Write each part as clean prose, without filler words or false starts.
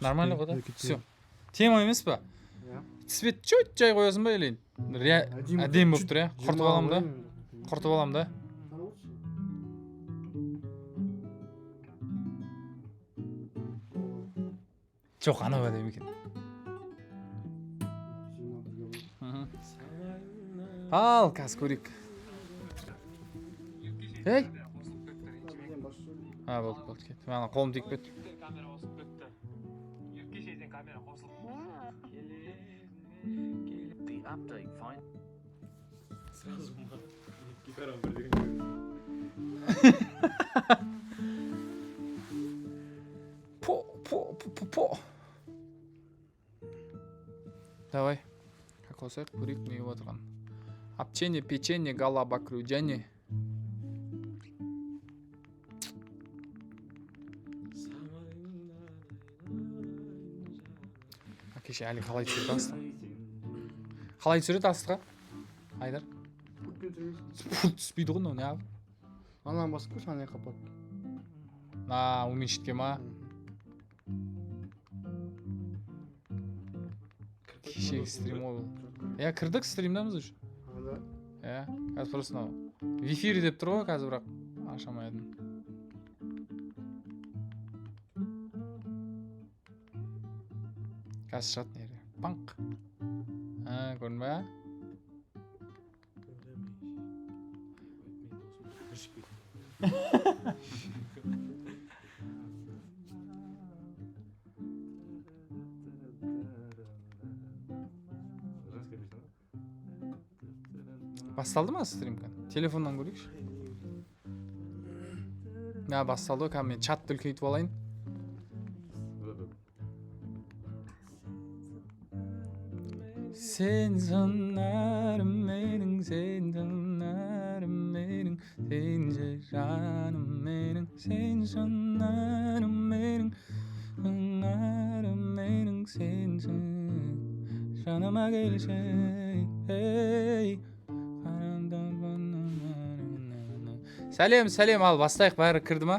Нормально ғой да? Все. Тема емес па? Цвет чуть жай қоясың ба или әдемі болып тұр, иә? Құртып аламын да? Құртып аламын да? Жоқ, анау әдемі екен. Ал, қазір көрейік. Ей! Болды, кет. Ана қолым тиіп кетті. По. Давай. Как қосайық, көрейік не отырған. Апчение, печенье, галаба, крюдяне. Кеше әлі қалай түсірді асты? Қалай түсіреді астыға? Айдар? Түспейді ғой, не ағы? Анан басып көш, анай қапат. Уменьшитке ма? Кешегі стрим ол. Кірдік стримдамыз už. Қазір просто в эфире деп тұр ғой, қазір бірақ ашамайдым. Қазір шығады нере. Панк. Көрдің ба? Басталды ма стримка? Телефоннан көрейікші. Басталды ғой, мен чатты үлкейтіп алайын. Сен жанарым менің, сен жанарым менің, сен жаным менің, сен жанарым менің, жанарым менің, сен жаныма келші, ей. Сәлем, ал бастайық, бәрі кірді ма?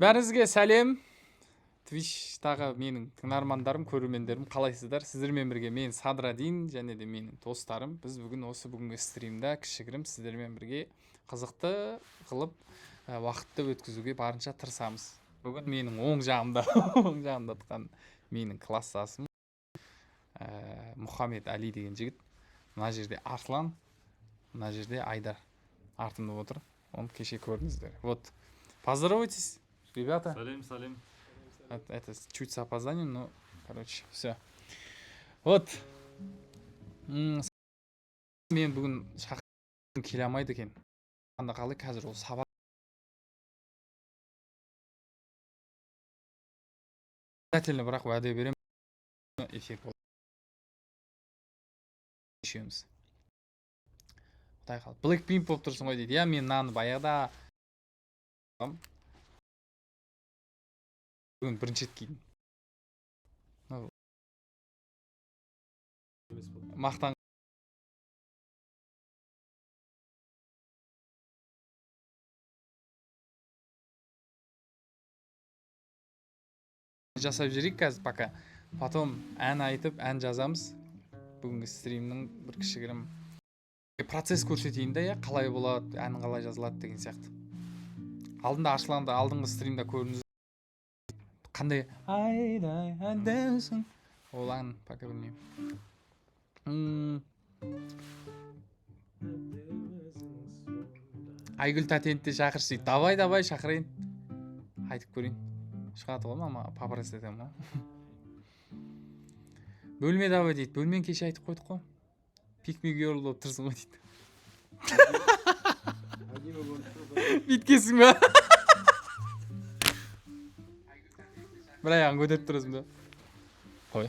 Бәріңізге сәлем. Twitch-тағы менің тыңдармандарым, көрермендерім, қалайсыздар? Сіздермен бірге мен Садрадин және де менің достарым. Біз бүгінгі стримда кішігірім сіздермен бірге қызықты қылып уақытты өткізуге барынша тырысамыз. Бүгін менің оң жағымда тұрған менің класстасым Мұхаммед Али деген жігіт. Мына жерде Арслан, мына жерде Айдар артымда отыр. Оны кеше көрдіңіздер. Вот. Поздоровайтесь, ребята. Салем. Это чуть с опозданием, но, короче, все. Вот. Мен бүгін шақырып келе алмайды екен. Анда қалай қазір ол сабақ. Обязательно бірақ уәде беремін. Эфир болды. Үшеуміз. Құдай қалып. Blackpink болып тұрсың ғой дейді. Мен наны баяғыда бүгін бірінші рет кидім. Мақтан жасап жүрейік қазір пока. Потом ән айтып, ән жазамыз. Бүгінгі стримнің бір кішігірім процесс көрсетейін да, қалай болады, ән қалай жазылады деген сияқты. Алдында Арсланды алдыңғы стримда көрдіңіз. Қандай айдай әдемсің. Ол ән пока білмеймін. Айгүл Татентті шақыршы дейді. Давай шақырайын. Айтып көрейін. Шығады ғой ма, папарас етем ма? Бөлме давай дейді. Бөлмен кеше айтып қойдық қой. Пикми герл болып тұрсың ғой дейді. Биткесің ба? Бір аяғын көтеріп тұрасың да. Қой.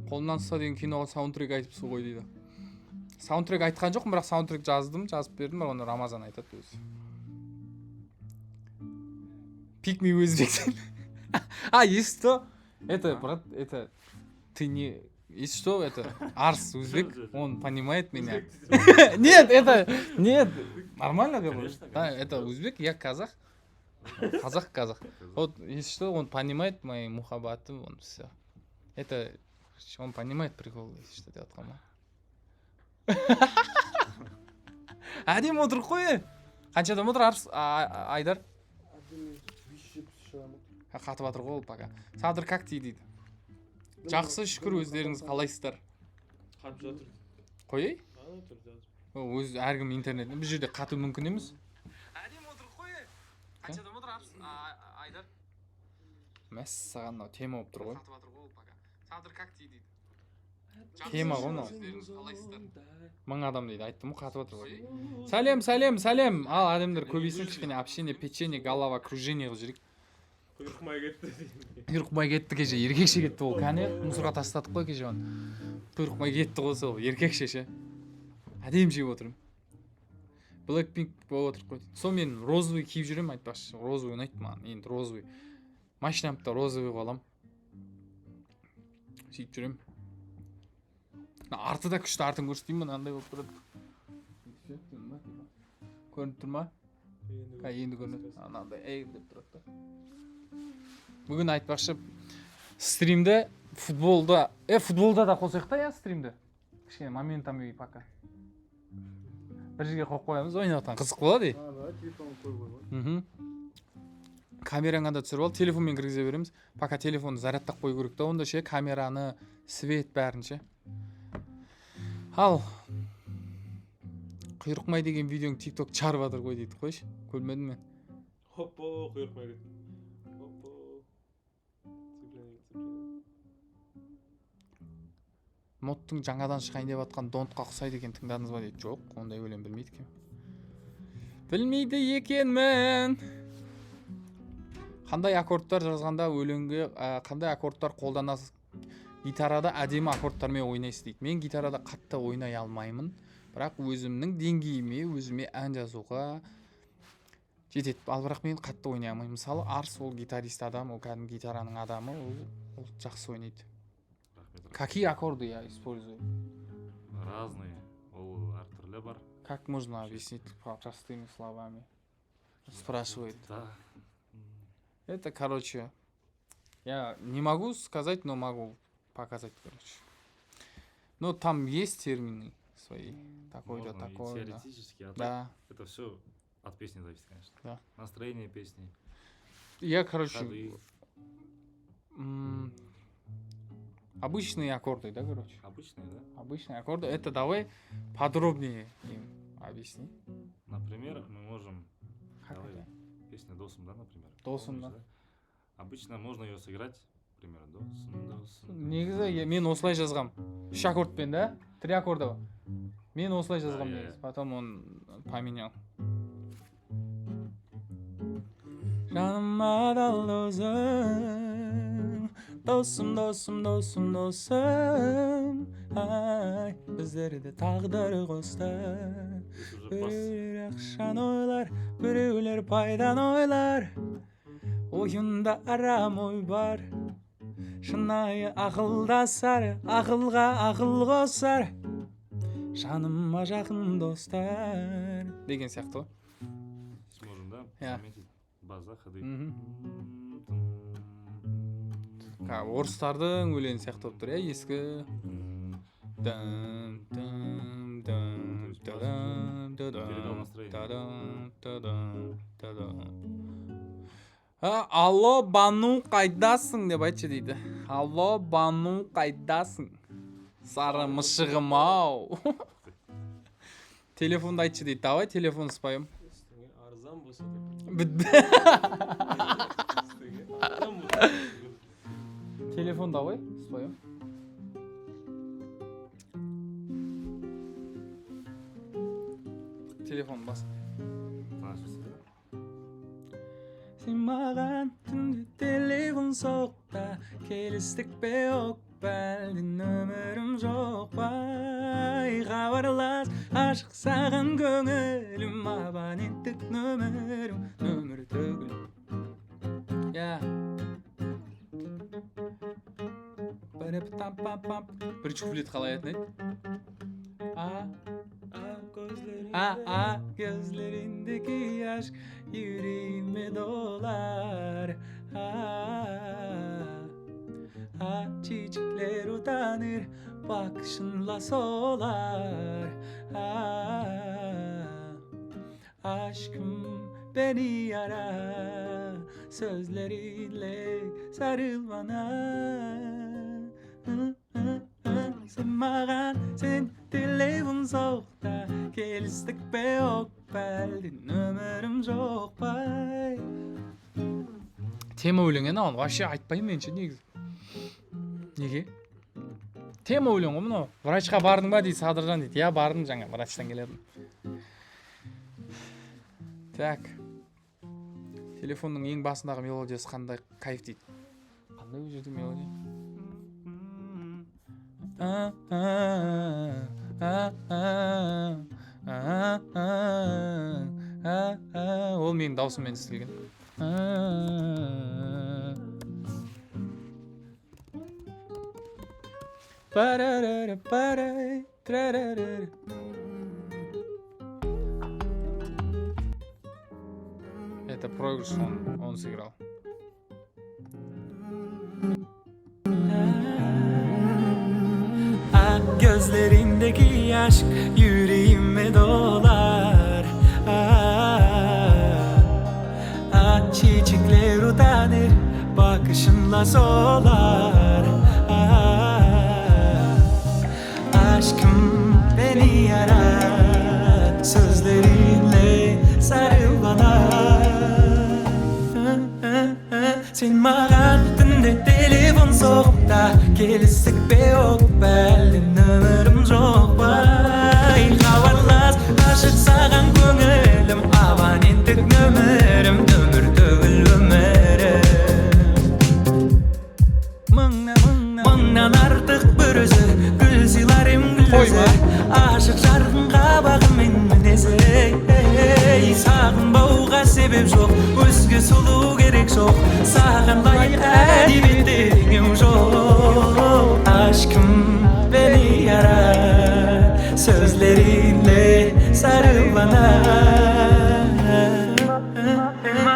Қолымнан ұста деген киноға саундтрек айтыпсың ғой дейді. Саундтрек айтқан жоқпын, бірақ саундтрек жазып бердім, бірақ оны Рамазан айтады өзі. Pick me өзбексің. Есть то. Это, брат, это ты не Если что, это Арс узбек, он понимает меня. Нет, это... Нет, нормально говорю. Конечно, Да, конечно. это узбек, я казах. Казах. Вот, если что, он понимает мои мухаббаты, он все. Это... Он понимает прикол, если что деп жатқаным. Әдемі отырып қой. Қаншада отыр Айдар? Әдемі 570 шыға ма? Қатып жатыр ғой ол пока. Садыр как дейді. Жақсы, шүкір, өздеріңіз қалайсыздар? Қатып жатыр. Қойай? Ана тұр жатыр. Өз әркім интернет. Бұл жерде қату мүмкін емес. Әдемі отырып қой. Қаншада отыр Айдар? Мәссаған мынау тема болып тұр ғой. Қатып жатыр ғой ол пока. Садыр как дейді. Тема ғой мынау. Өздеріңіз қалайсыздар? 1000 адам дейді. Айттым ғой, қатып жатыр ғой. Сәлем. Ал адамдар көбейсін, кішкене общение, печенье, голова, кружение қылып жүрейік. Құйрықмай кетті дейді. Құйрықмай кетті кеше, еркекше кетті ол. Кәне, мусорға тастадық қой кеше оны. Құйрықмай кетті ғой сол, еркекше ше. Әдем жеп отырмын. Blackpink болып отырып қой. Сол мен розовый киіп жүремін, айтпақшы. Розовый ұнайды маған, енді розовый. Машинамды да розовый қылам. Сөйтіп жүремін. Арты да күшті, артын көрсетейін ба, андай болып тұрады. Көрініп тұр ма? Енді көрінеді. Анандай әйір деп тұрады да. Бүгін айтпақшы, стримді футболда да қосайық та, я стримді. Кішкене моментами пока. Бір жерге қойып қоямыз, ойнатқан қызық болады. Да, телефон қойып қойған. Камераңа да түсіріп ал, телефонмен кіргізе береміз. Пока телефонды зарядтап қою керек та, онда ше камераны, свет бәрін ше. Ал құйрықмай деген видеоң TikTok чарып жатыр ғой дейді, қойшы. Көрмедім мен. Хоппо, құйрықмай кетті. Хоппо. Моттың жаңадан шықайын деп жатқан Донтқа ұқсайды екен, тыңдадыңыз ба дейді. Жоқ, ондай өлең білмейді екен. Білмейді екенмін. Қандай аккордтар жазғанда өлеңге, қандай аккордтар қолданасыз? Гитарада әдемі аккордтармен ойнайсыз дейді. Мен гитарада қатты ойнай алмаймын, бірақ өзімнің деңгейіме, өзіме ән жазуға жетеді. Ал бірақ мен қатты ойнай алмаймын. Мысалы, Арс ол гитарист адам, ол кәдімгі гитараның адамы, ол жақсы ойнайды. Какие аккорды я использую? Разные. Ол әртүрлі бар. Как можно объяснить простыми словами? Спрашивает. Да. Это, короче, я не могу сказать, но могу показать, короче. Но там есть термины свои. Такой-то, Можно и такой, да. теоретически, а так Да. это все от песни зависит, конечно. Да. Настроение песни. Я, короче, Ходы. Обычные аккорды, да, короче? Обычные, да? Обычные аккорды. Это давай подробнее им объясни. Например, мы можем... Как Давай. это? Песня Досым, да, например? Досым, Помнишь, да. Обычно можно ее сыграть, например, Досым. Негізі мен осылай жазғам. 3 аккордпен, да? 3 аккорда бар. Мен осылай жазғам Да, негізі. Потом он поменял. Жаныма дал досым, ай, біздерді тағдыр қосты. Біреулер ақшаны ойлар, біреулер пайдан ойлар. Ойында арам ой бар, шынайы ақылдасар, ақылға ақыл қосар, жаныма жақын достар. Деген сияқты ғой. Сможем, да? Я. Заметить база, ходы. Орыстардың өлеңі сияқты болып тұр, иә, ескі. Алло, Бану, қайдасың деп айтшы дейді. Алло, Бану, қайдасың? Сары мышығым ау. Телефонды айтшы дейді. Давай телефон спайым. Арзан болса Телефон давай спайым. Телефон бас. Сен маған түнде телефон соқта, келістік пе оқ па, әлде нөмірім жоқ па? Хабарлас, ашық саған көңілім, абоненттік нөмірім, нөмір түгіл. Я. Бірінші куплет қалай айтын еді? Gözlerindeki aşk yüreğime dolar. Çiçekler utanır, bakışınla solar. Aşkım beni yara, sözlerinle sarıl bana. Sen mağan, sen telefon soğukta, geliştik be yok belden, ömürüm çok bay. Tema өлеңі мынау вообще айтпаймын мен ше негізі. Неге? Тема өлең ғой мынау. Врачқа бардың ба дейді Садыржан дейді. Я бардым жаңа врачтан келедім. Так. Телефонның ең басындағы мелодиясы қандай кайф дейді. Қандай ол жерде мелодия? Ол менің даусыммен істелген. Это проигрыш, он сыграл. Gözlerindeki aşk yüreğime dolar. Çiçekler utanır, bakışınla solar. Aşkım beni yarar, sözlerinle sarıl bana. Sen mağan tünde telefon soğukta, geliştik be yok belden, ömürüm çok bay. Havarlas aşık sağan gönülüm, abonentlik nömürüm, ömür tөгіл ömürüm. Mыңнан артық бір өзі, гүл сыйларым гүл өзі, ашық жарқын қабағымен мінезі. Сағынбауға себеп жоқ, өзге сұлу керек жоқ, саған лайық әдебиеттерім жоқ. Aşkım beni yarar, sözlerinle sarıl bana.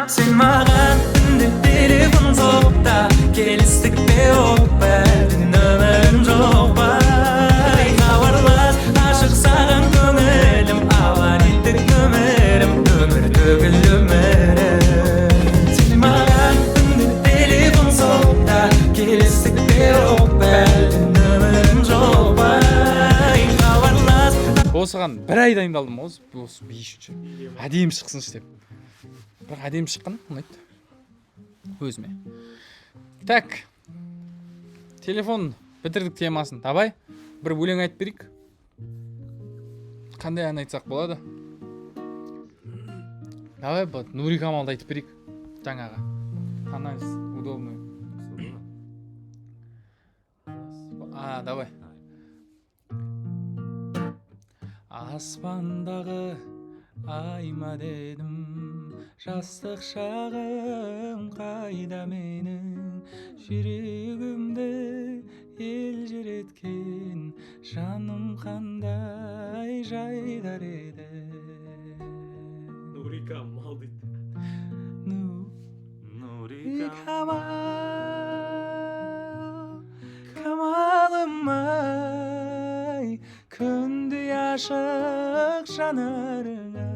Sen mağan tünde telefon soğukta, geliştik be yok belden, ömürüm çok bay. Havarlas aşık sağan gönülüm, abonentlik nömürüm, ömür tөгіл ömürüm. Sen mağan tünde telefon soğukta, geliştik be yok belden, ömürüm çok bay. Havarlas. Осыған бір ай дайындалдым осы би үшін. Әдемі шықсыншы деп. Бірақ әдемі шыққан ұнайды өзіме. Так, телефон бітірдік темасын. Давай бір өлең айтып берейік. Қандай ән айтсақ болады? Давай Нури Камалды айтып берейік жаңаға. Қандай удобный. Давай. Аспандағы айма дедім, жастық шағым қайда менің, жүрегімді елжір еткен жаным қандай жайдар еді. Нури Камал дейді. Нури Камалым ай, күндей ашық жанарың ай,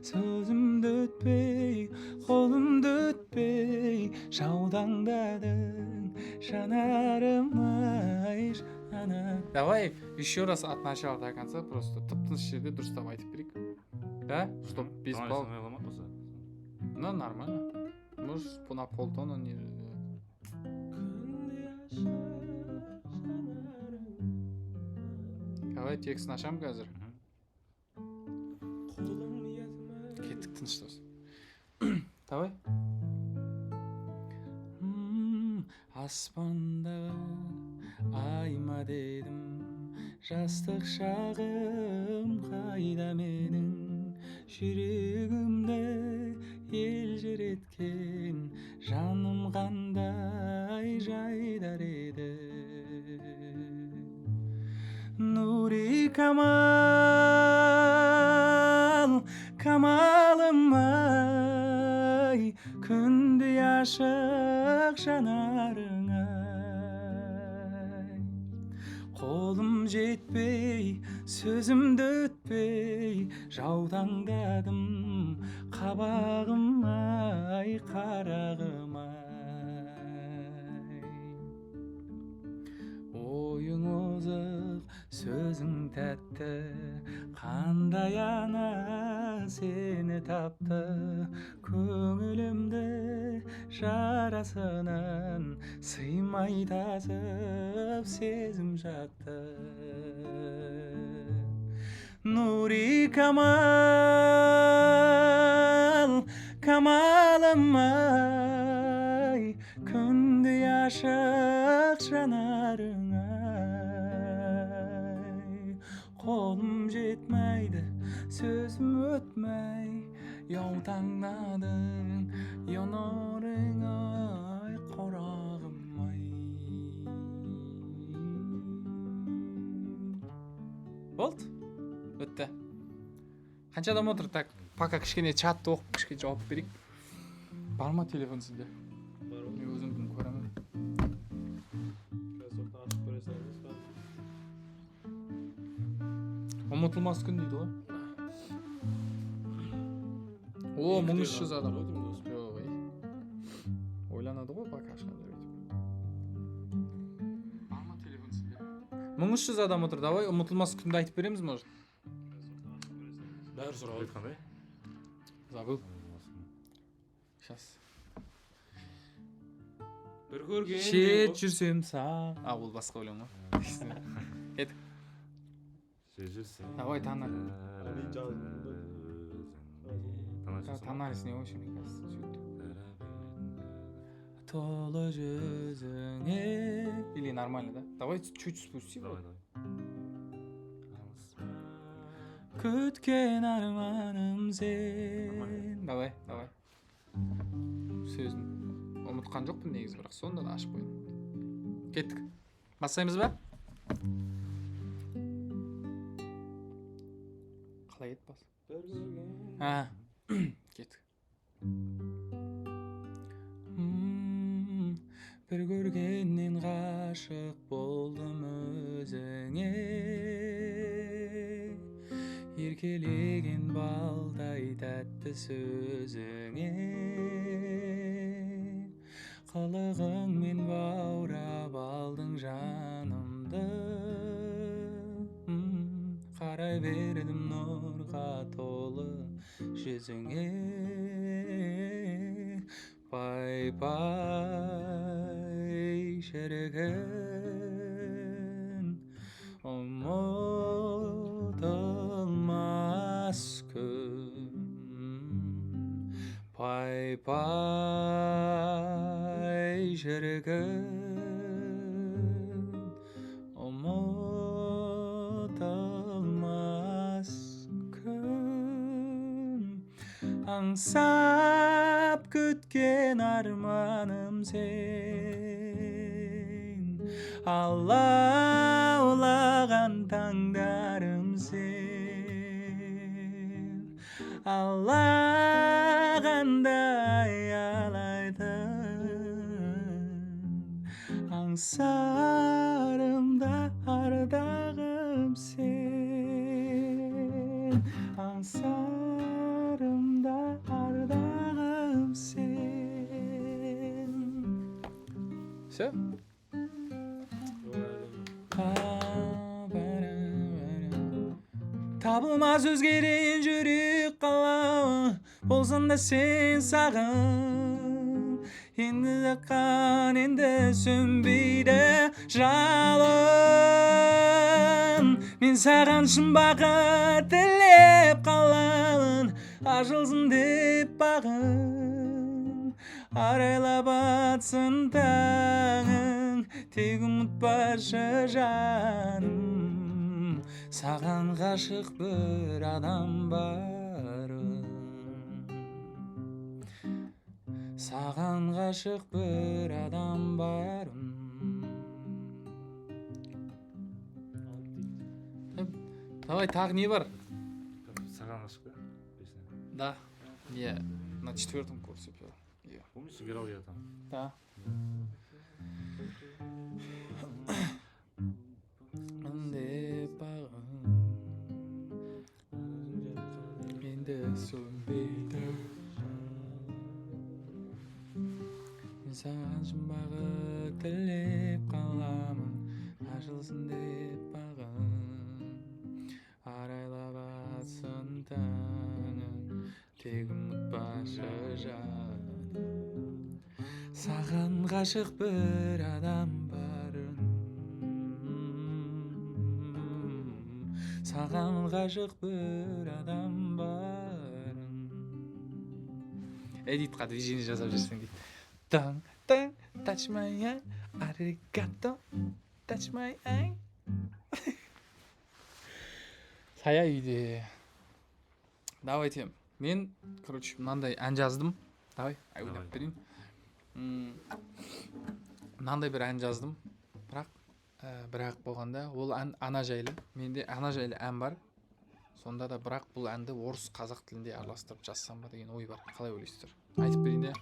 сөзімді өтпей, қолымды өтпей, жаудаңдадың жанарым ай, жанарым. Давай еще раз от начала до конца, просто тып-тыныш жерде дұрыстап айтып берейік. Да? Чтоб без балл. Ну, нормально. Можешь на полтона не... Давай текстін ашам қазір. Кеттік тыныштас. Давай. Аспандағы айма дедім, жастық шағым қайда менің, жүрегімді елжіреткен жаным қандай жайдар еді. Нури камал, камалым ай, күндей ашық жанарың ай. Қолым жетпей, сөзімді өтпей, жаутаңдадым қабағым ай, қарағым ай. Ойың озық, сөзің тәтті, қандай ана сені тапты. Көңілімді жарасынан сыймай тасып сезім жатты. Нури камал, камалым ай, күндей ашық жанарың ай. Қолым жетмейді, сөзім өтмей, яутаңдадың янарың ай, қарағым ай. Болды? Өтті. Қанша адам отыр? Так, пока кішкене чатты оқып, кішкене жауап берейік. Бар ма телефон сізде? Бар Мен өзім көремін. Қазір ашып көре салыңыз. Ұмытылмас күн дейді ғой. О, 1300 адам. Жоқ, ей. Ойланады ғой, пока ашқандар өйтіп. Бар ма телефон сізде? 1300 адам отыр, давай ұмытылмас күнді айтып береміз, может? Бәрі сұрау. Қандай? Забыл. Сейчас. Бір көрген. Шет жүрсем саң. Ол басқа өлең ғой. Кеттік. Давай, тана. Танарыз не очень, мне кажется, чуть. Толы жүзіңе. Или нормально, да? Давай чуть спусти. Давай. Күткен арманым сен. Давай. Сөзін ұмытқан жоқпын негізі, бірақ сонда да ашып қойдым. Кеттік. Бастаймыз ба? Қалай ет бас? Бір көрген. Кеттік. Бір көргеннен ғашық болдым өзіңе. Еркелеген балдай тәтті сөзіңе. Қылығыңмен баурап алдың жанымды. Қарай бердім нұрға толы жүзіңе. Пай-пай шіркін, ұмытылмас күн. Пай-пай шіркін, ұмытылмас күн. Аңсап күткен арманым сен, алаулаған таңдарым сен. Алағандай алайтын, аңсарымда ардағым сен. Аңсарымда ардағым сен. Все? Табылмас өзгерен жүрек қалауы, болсын да сен сағын. Енді жаққан, енді сөнбейді жалын. Мен саған шын бақыт тілеп қаламын, ашылсын деп бағым. Арайлап атсын таңың, тек ұмытпашы жаным. Саған ғашық бір адам барын. Саған ғашық бір адам барын. Давай, тағы не бар? Саған ғашық па? Песня. Да. Я на 4 курсе пел. Помнишь, играл я там? Да. Деп бағым енді сөнбейді. Мен саған жұмбағы тілеп қаламын, ашылсын деп бағым. Арайлап атсын таңын, тек ұмытпашы жаным. Саған ғашық бір адам барын. Саған ғашық бір адам барын. Эдитқа движение жасап жүрсең дейді. Таң, таң, touch my eye, arigato, touch my eye. Сая үйде. Давайте, мен, короче, мынандай ән жаздым. Давай, ойнап берейін. Мынандай бір ән жаздым. Бірақ болғанда, ол ән ана жайлы. Менде ана жайлы ән бар. Сонда да бірақ бұл әнді орыс қазақ тілінде араластырып жазсам ба деген ой бар. Қалай ойлайсыздар? Айтып берейін де.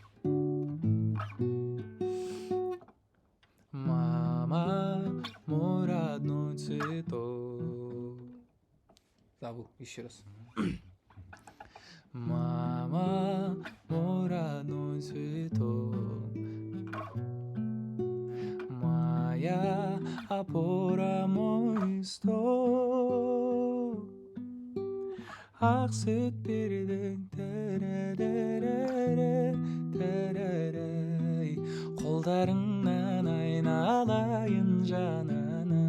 Мама, мой родной цветок. Забыл, еще раз. Мама, мой родной цветок. Моя опора, мой стол. Ақ сүт бердің, тәрәрәрәрәрәрәрәй. Қолдарыңнан айналайын жанына.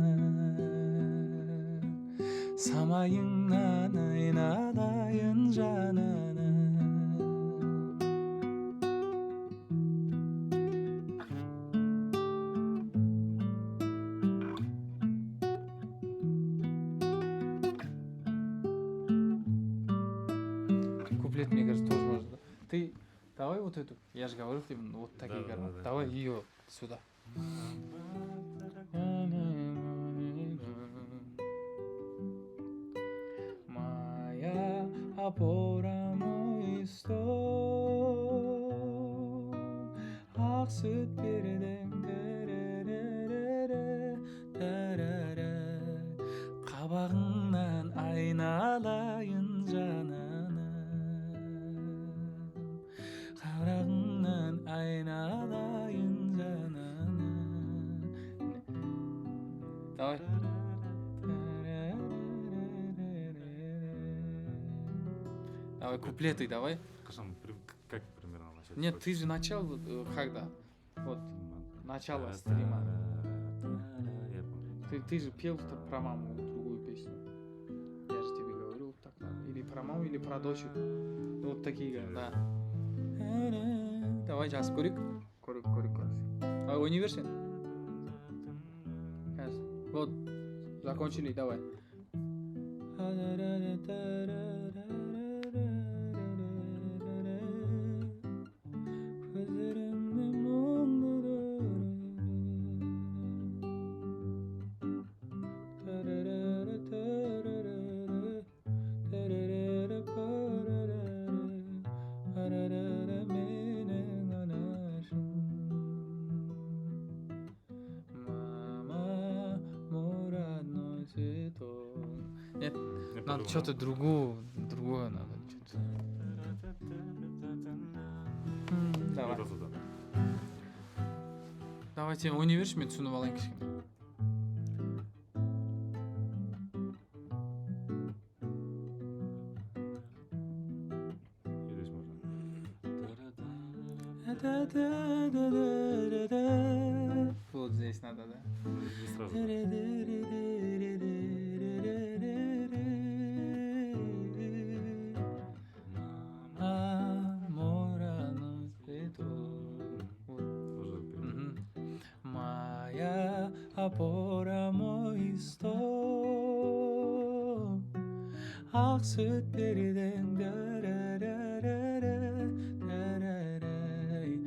Самайыңнан айналайын жанына. Куплет, мне кажется, тоже можно. Ты давай вот эту, я же говорю, ты вот такие гармонии. Давай ее сюда. Моя опора, мой стол. Ақ сүт бердің, тәрәрәрәрәрәрәй. Қабағыңнан айналайын жанына. Қарағыңнан айналайын жанына. Давай. Давай, куплеты давай. Как примерно начать? Нет, ты же начал когда? Вот, начало стрима. Я помню. Ты же пел про маму другую песню. Я же тебе говорил так. Или про маму, или про дочь. Вот такие, да. Давай жазып көрейік. Көрейік. А университет? Вот, закончили, давай. Нет, надо что-то другое надо. Давай. Давайте университет мен түсініп алайын кішкене. Вот здесь надо, да? Не сразу. Моя опора, мой стол. Ақ сүт бердің, тәрәрәрәрәрәрәй.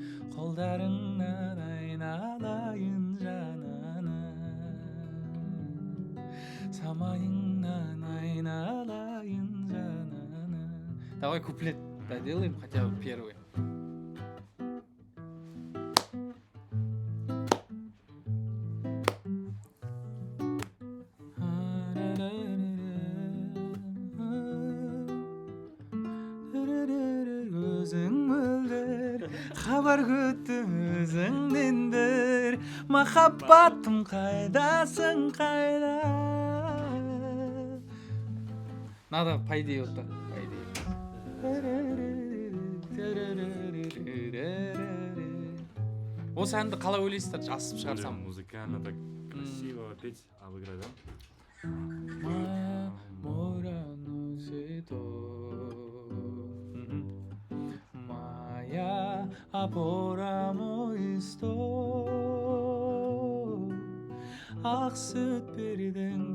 самайыңнан айналайын жанана. Давай куплет доделаем хотя бы первый. Өзің мөлдір хабар күттім өзіңдендір махаббатым қайдасың қайда. Надо по идее вот так, по идее. Осы әнді қалай ойлайсыздар, жазып шығарсам? Музыкально так красиво петь, обыграть, да? Моя опора, мой стол, ақ сүт бердің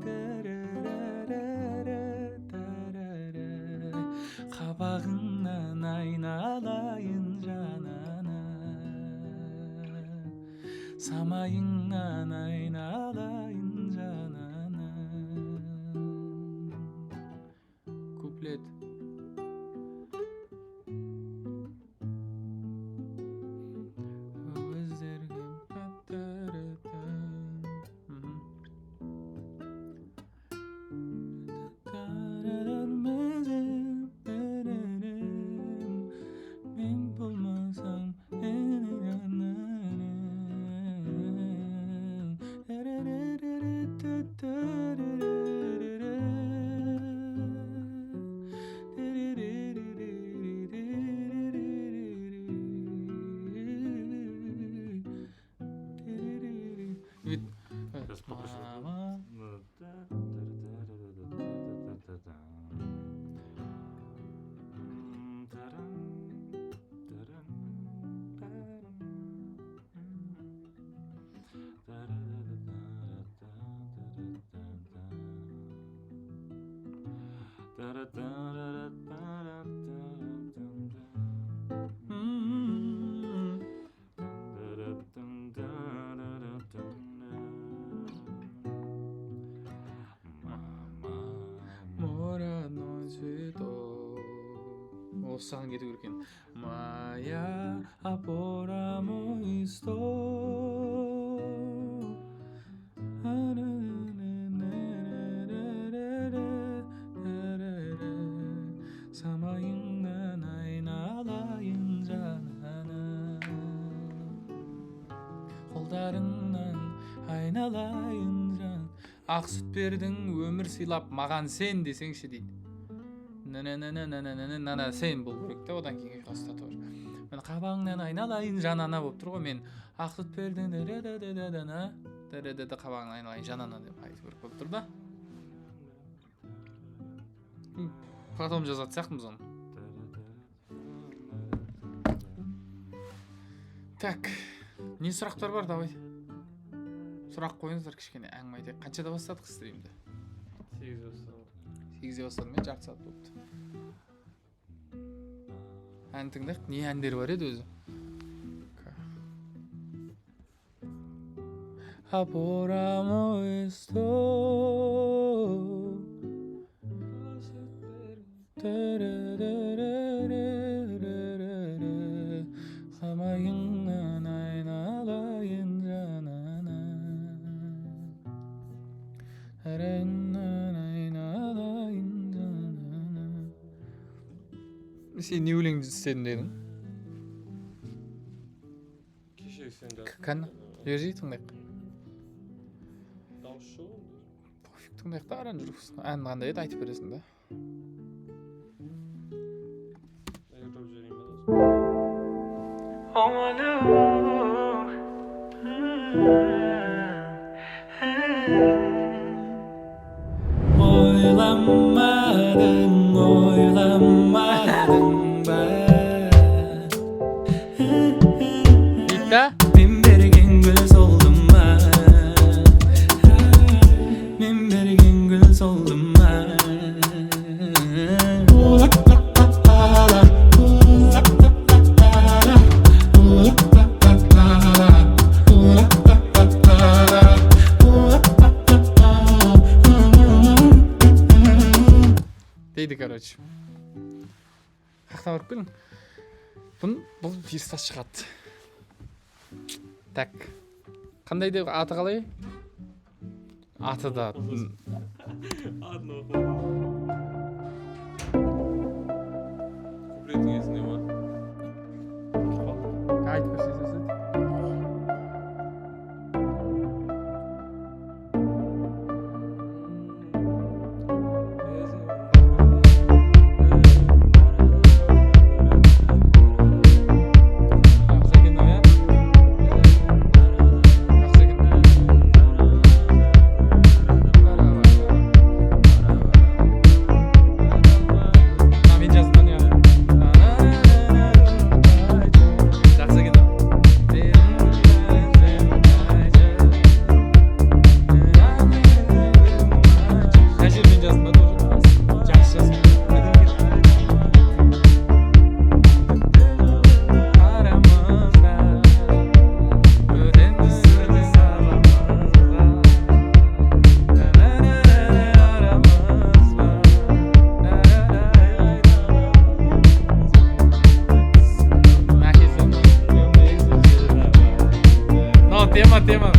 қабағыңнан айналайын жанана, самайыңнан айналайын жанана. Куплет. Сейчас попрошу. Ossan кету керек екен. Моя опора, мой стол, самайыңнан айналайын жанана, қолдарыңнан айналайын жан. Ақ сүт бердің өмір сыйлап маған сен десеңші дейді. На сен бұл керек та, одан кейін ұйқасыта тұр. Мен қабағыңнан айналайын жанана болып тұр ғой, мен ақ сүт бердің қабағыңнан айналайын жанана деп айту керек болып тұр да. Потом жазатын сияқтымыз оны. Так, не сұрақтар бар, давай. Сұрақ қойыңыздар, кішкене әңгіме айтайық. Қаншада бастадық стримді? 8-де бастадым, мен жарты сағат болыпты. Ән тыңдайық, не әндер бар еді өзі? Опора, мой стол, самайыңнан айналайын жанана, айналайын жанана. Сен не өлең істедің дедің? Кеше сен де Қана, жер тыңдайық. дауыс шығу. Пофиг, тыңдайық та, аран жүргіз. Ән қандай еді, айтып бересің да. Айырып жіберейін ба дауыс? Ойламадың ба? Биттә? Мен берген гүл солдым ба? Мен берген гүл солдым ба? дейді короче. Қақта барып келің. Бұл вирста шығады. Так. Қандай деп аты қалай? Аты да. Adını oku. Kupletin esine var. Айтып көрсетесіз. Тема.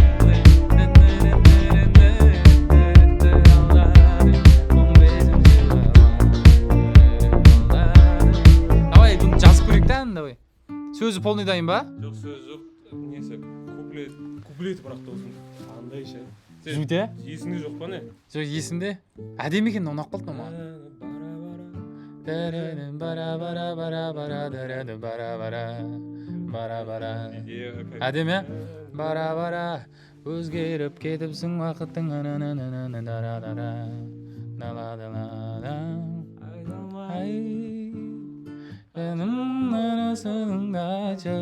Давай, bunu жазып көрейік та, давай. Сөзі полный дайын ба? Жоқ сөз жоқ. Несі куплеті бірақ та осында. Қандай ше. Жүде? Есіңде жоқ па не? Жоқ, есімде. Әдемі екен, ұнап қалды маған. Әдемі? Бара өзгеріп кетіпсің уақыттың жаным арасыңдачы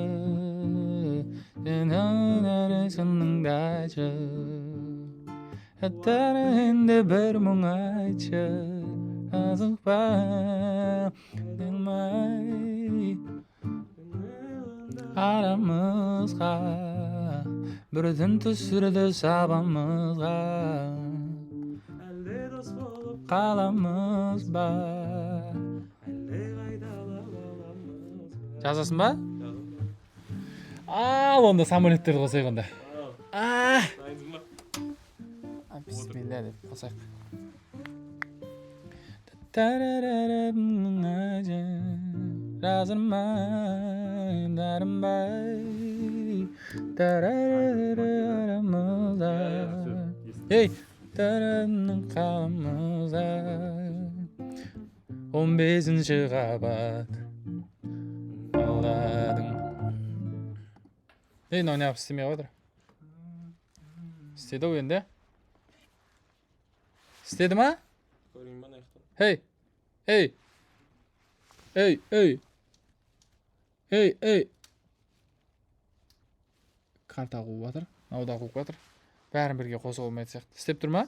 жаным арасыңдачы әттәрінде бір мұң айтшы азықпа демай арамызға бір түн түсірді сабамызға Әлде дос болып қаламыз ба әлде қайда аламыз. жазасың ба? Ал онда самолеттерді қосайық онда. Дайынсың ба? Бисмилля деп қосайық. Жазырмай дарынбай арамызда ей дарынның қаламызда 15-ші қабат алдадың. Ей, мынау неғып істемей қойдыр. Істеді ғой енді. Істеді ма? Көрейін ба наяқтан? Ей. Карта қуып жатыр. Мынау да қуып жатыр. Бәрін бірге қосуға болмайтын сияқты. Істеп тұр ма?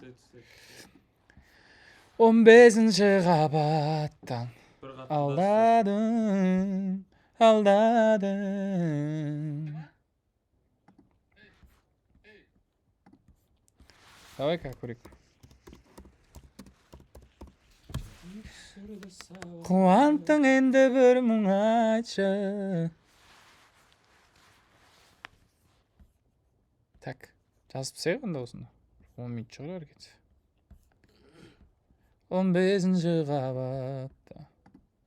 15-ші қабаттан алдадың. Давай-ка көрейік. Қуанттың енді бір мұң айтшы. Так, жазып тастайық онда осында. 10 минут шығар әрекет. 15-ші қабатта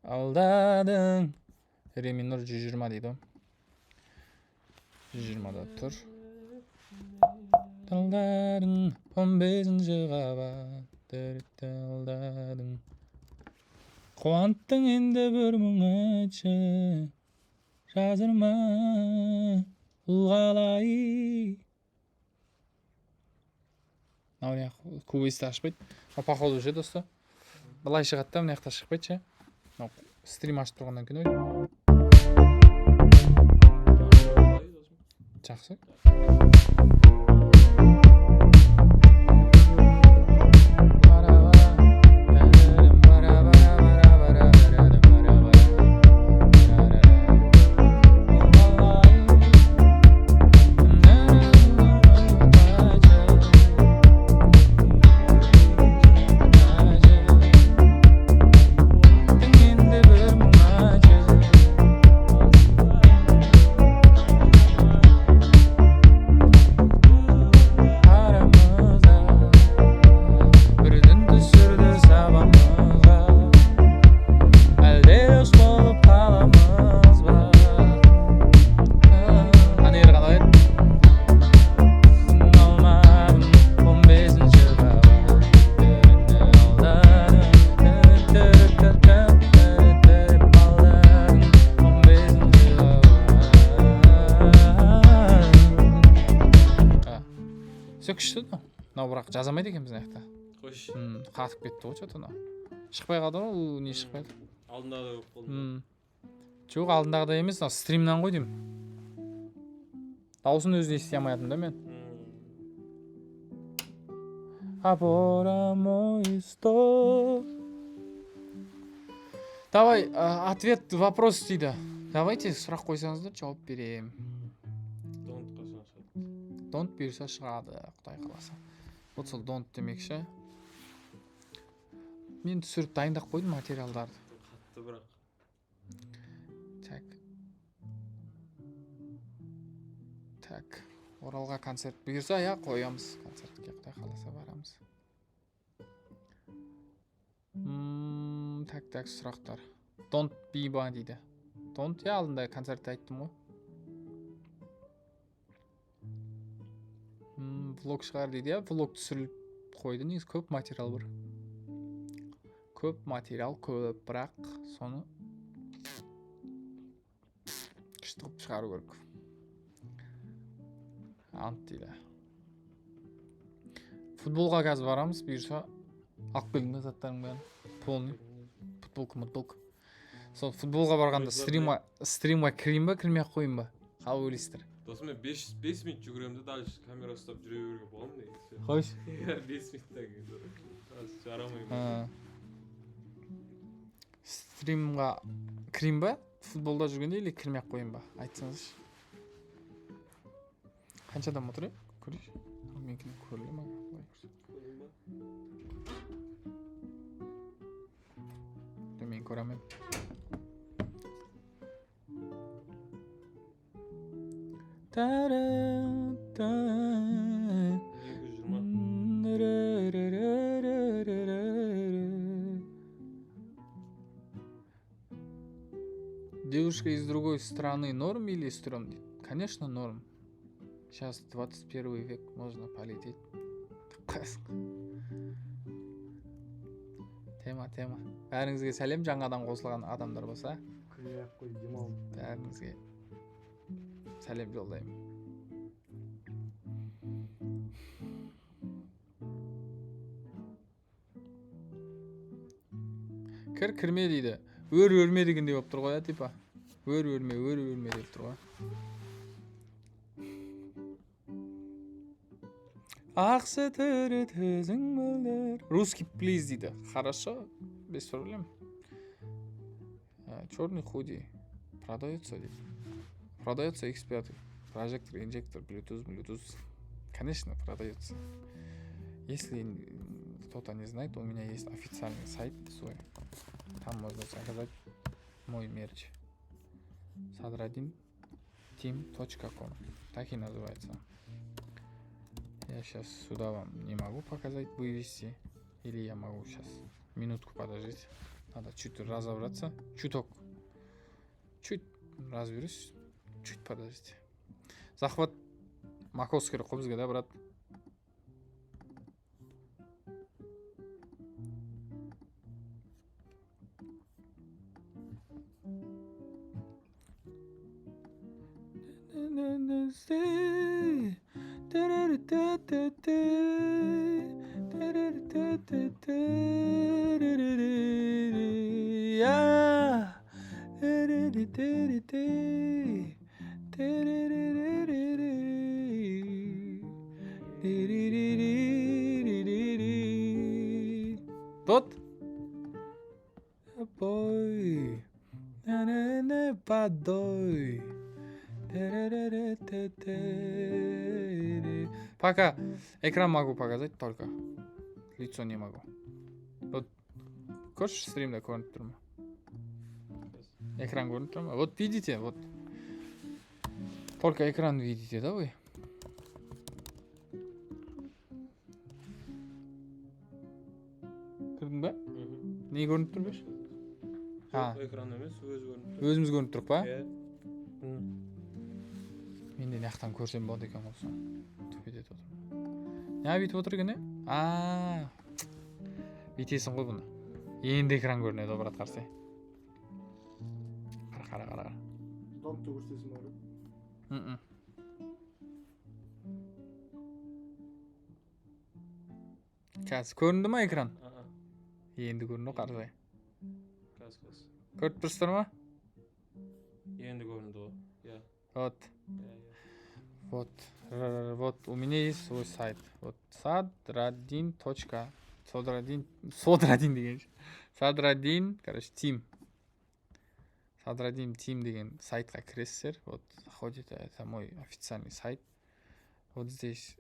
алдадың. Ре минор 120 дейді. 120-да тұр. Алдадың. 15-ші қабатта алдадың. Қуанттың енді бір мұң айтшы. Жазырма ұлғалай. Мынау не кубейсті ашпайды. Походу ше досты. Былай шығады да, мына жақта шықпайды ше. Стрим ашып тұрғаннан кейін ойды. Жақсы. мынау бірақ жаза алмайды екенбіз мына жақта. қойшы. Қатып кетті ғой что-то мынау. Шықпай қалды ғой, ол не шықпайды. Алдындағы да болып қалды. Жоқ, алдындағыдай емес, мынау стримнан ғой деймін. Дауысын өзі ести алмайтын да мен. Апора мой стоп. Давай, ответ, вопрос дейді. Давайте сұрақ қойсаңыздар, жауап берем. Don't бұйырса шығады, Құдай қаласа. Вот сол don't демекші. Мен түсіріп дайындап қойдым материалдарды. Қатты бірақ. Так. Оралға концерт бұйырса, я қоямыз. Концертке Құдай қаласа барамыз. Так, сұрақтар. Don't be ба дейді. Don't, я алдында концертте айттым ғой. Влог шығар дейді, я влог түсіріліп қойды, негізі көп материал бар. Көп материал, көп, бірақ соны күшті қылып шығару керек. Ант дейді. Футболға қазір барамыз, бұйырса алып келдің бе заттарың бәрін? Полный. Футболка. Сол футболға барғанда стримға кірейін ба, кірмей ақ қойын ба? Қалай ойлайсыздар? Досым мен 5 минут жүгіремін де дальше камера ұстап жүре беруге боламын негізі. Қойш. 5 минутта жарамаймын. Стримға кірейін ба? Футболда жүргенде или кірмей ақ қойын ба? Айтсаңызшы. Қанша адам отыр? Көрейші. Менкіне көріле ма? Мен көремін. Девушка из другой страны норм или стрём? Конечно, норм. Сейчас 21 век, можно полететь. Тема. Бәріңізге сәлем, жаңадан қосылған адамдар болса. Бәріңізге сәлем жолдаймын. Кірме дейді. Өр-өрме дегендей болып тұр ғой, типа. Өр-өрме деп тұр ғой. Ақсы түрі төзің мөлдер. Русский плиз дейді. Хорошо, без проблем. Черный худи. Продается дейді. Продается X5. Прожектор, инжектор, Bluetooth. Конечно, продается. Если кто-то не знает, у меня есть официальный сайт свой. Там можно заказать мой мерч. sadradinteam.com. Так и называется. Я сейчас сюда вам не могу показать, вывести. Или я могу сейчас минутку подождать. Надо чуть разобраться. Чуть разберусь. Чуть подождите. Захват Маковский қой бізге да, брат. Тот? Бой. Не подой. Пока экран могу показать только. Лицо не могу. Вот. Көрші стримда көрініп тұр ма? Экран көрініп тұр ма? Вот видите, вот. Только экран видите, да вы? Көрдің ба? Не көрініп тұр беш? Экран емес, өзі көрініп тұр. Өзіміз көрініп тұрып па? Мен де нақтан көрсем болады екен болса. Төпет етіп отырмын. Не бүйтіп отыр екен, бүйтесің ғой бұны. Енді экран көрінеді, брат, қарсы. Қара. Донтты көрсетесің бары? Қазір көрінді ма экран? Ага. Енді көрінді қарасай. Каз. Көріп тұрсыздар ма? Енді көрінді ғой. Иә. Вот. Иә. Вот у меня есть свой сайт. Вот sadradin. Содрадин деген. Sadradin, короче, Team. Sadradin Team деген сайтқа кіресіздер. Вот, заходите, это мой официальный сайт. Вот здесь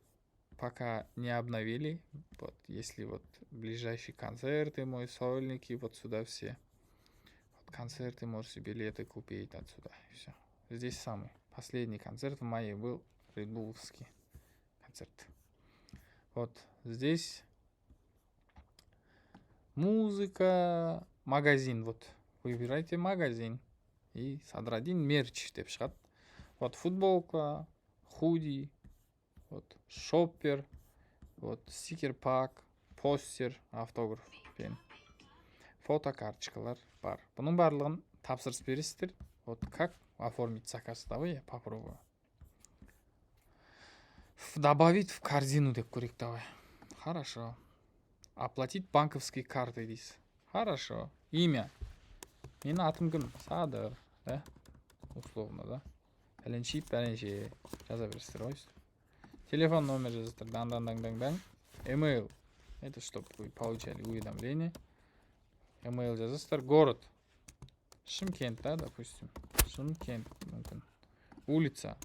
пока не обновили. Вот, если вот ближайшие концерты, мои сольники, вот сюда все. Вот концерты, можете билеты купить отсюда. И все. Здесь самый последний концерт в мае был. Редбуловский концерт. Вот здесь музыка, магазин. Вот выбирайте магазин. И Sadradin мерч деп шығады. Вот футболка, худи, вот шоппер, вот стикер пак, постер, автограф пен фотокарточкалар бар. Бұның барлығын тапсырыс бересіздер. Вот как оформить заказ? Давай я попробую. Добавить в корзину деп көрейік, давай. Хорошо. Оплатить банковской картой дейсіз. Хорошо. Имя. Менің атым кім? Садыр. Да? Условно, да? Пәленше. Жаза бересіздер, ғой. Телефон номер жазасыздар. Дан. Email. Это чтобы вы получали уведомления. Email жазасыздар. Город. Шымкент, да, допустим. Шымкент, мүмкін. Улица.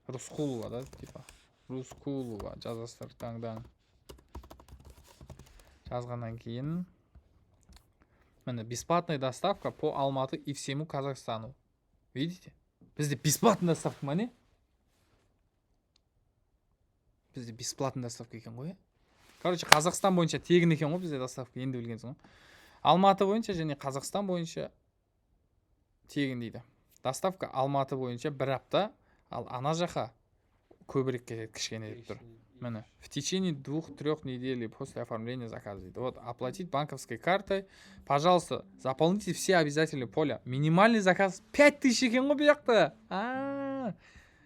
Рускулова, да, типа. Рускулова жазасыздар. Дан. Жазғаннан кейін міне бесплатная доставка по Алматы и всему Казахстану. Видите? Бізде бесплатная доставка ма не? Бізде бесплатная доставка екен ғой. Короче, Қазақстан бойынша тегін екен ғой бізде доставка, енді білгенсің ғой. Алматы бойынша және Қазақстан бойынша тегін дейді. Доставка Алматы бойынша 1 апта, ал ана жаққа көбірек кетеді, кішкене деп тұр. Міне, в течение 2-3 недель после оформления заказа. Вот, оплатить банковской картой. Пожалуйста, заполните все обязательные поля. Минимальный заказ 5000 екен ғой бұл жақта.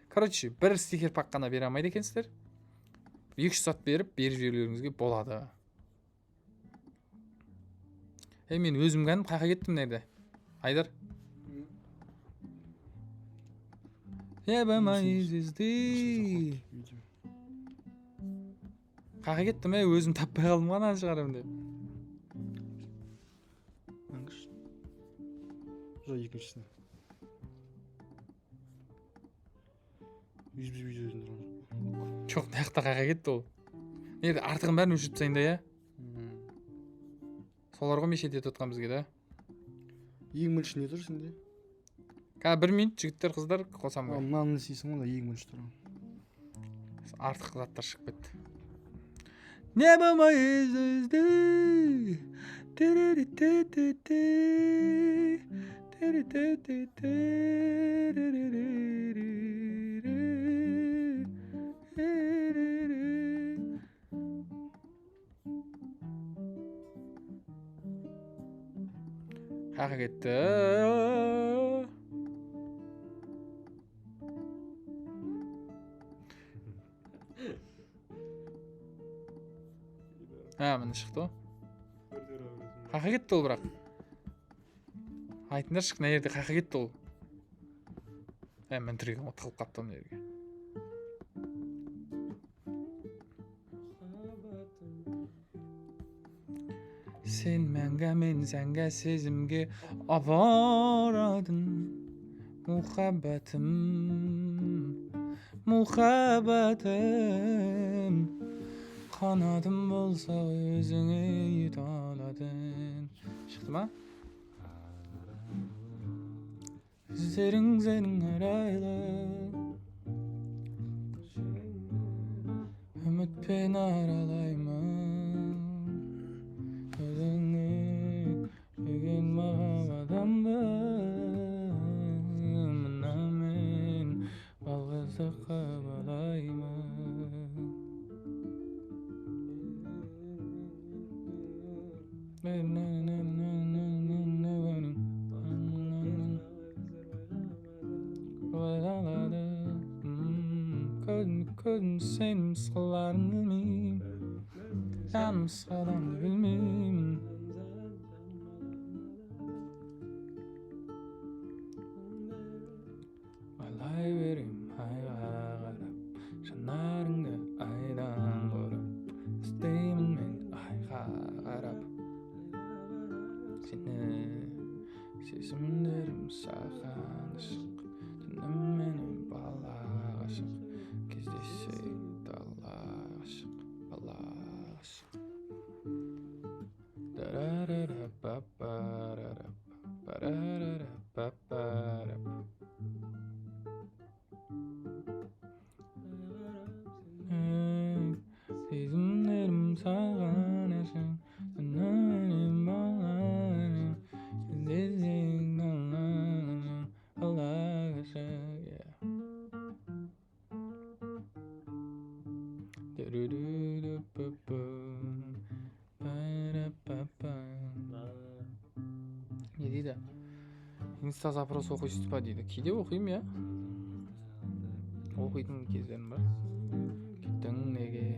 Короче, бір стикер пак қана бере алмайды екенсіздер. 200 сат беріп жіберулеріңізге болады. Мен өзім кәдім қайқа кеттім нерде? Айдар. Ебамай звезды. Қайқа кеттім, өзім таппай қалдым ғана шығарым деп. Жоқ, екіншісіне. Үзбіз видеосын тұрған. Жоқ, наяқта қайқа кетті ол. Нерде, артығын бәрін өшіріп тастайын да, я? Солар ғой мешет етіп отқан бізге, да? Ең бірінші не тұр сенде? 1 минут, жігіттер, қыздар, қосам ғой. Мынаны істейсің ғой да, ең бірінші тұрған. Артық заттар шығып кетті. Небо моей звезды. Қайқа кетті. Міне шықты ғой. Қайқа кетті ол бірақ. Айтыңдар шық, нәерде қайқа кетті ол. Мен түреген ғой, тығылып қапты ол нерге. Sen мәңгі мен сәнгі сезімге апарадың. Мұхаббатым. Қанадым болса өзіңе ет аладың. Шықты ма? Жүздерің сенің арайлы. Үмітпен аралаймын. Өзіңе сүйген махаббатымды. Мына мен жалғыздыққа балаймын. Көзім сенім сыларын білмеймін. жаным садамды білмеймін. Байлай берем айға қарап, жанарыңды айдан көріп, іздеймін мен айға қарап. Сені сезімдерім саған ашық, түнім менің бала ғашық, кездессек дала ғашық, бала ғашық. Дарарарапапарарап, парарарапапарап. Сезімдерім саған ашық, түнім менің бала ғашық, кездессек дала ғашық, бала ғашық. Не дейді? Инста запрос оқисыз ба дейді. Кейде оқимын, я. Оқитын кездерім бар. Кеттің неге?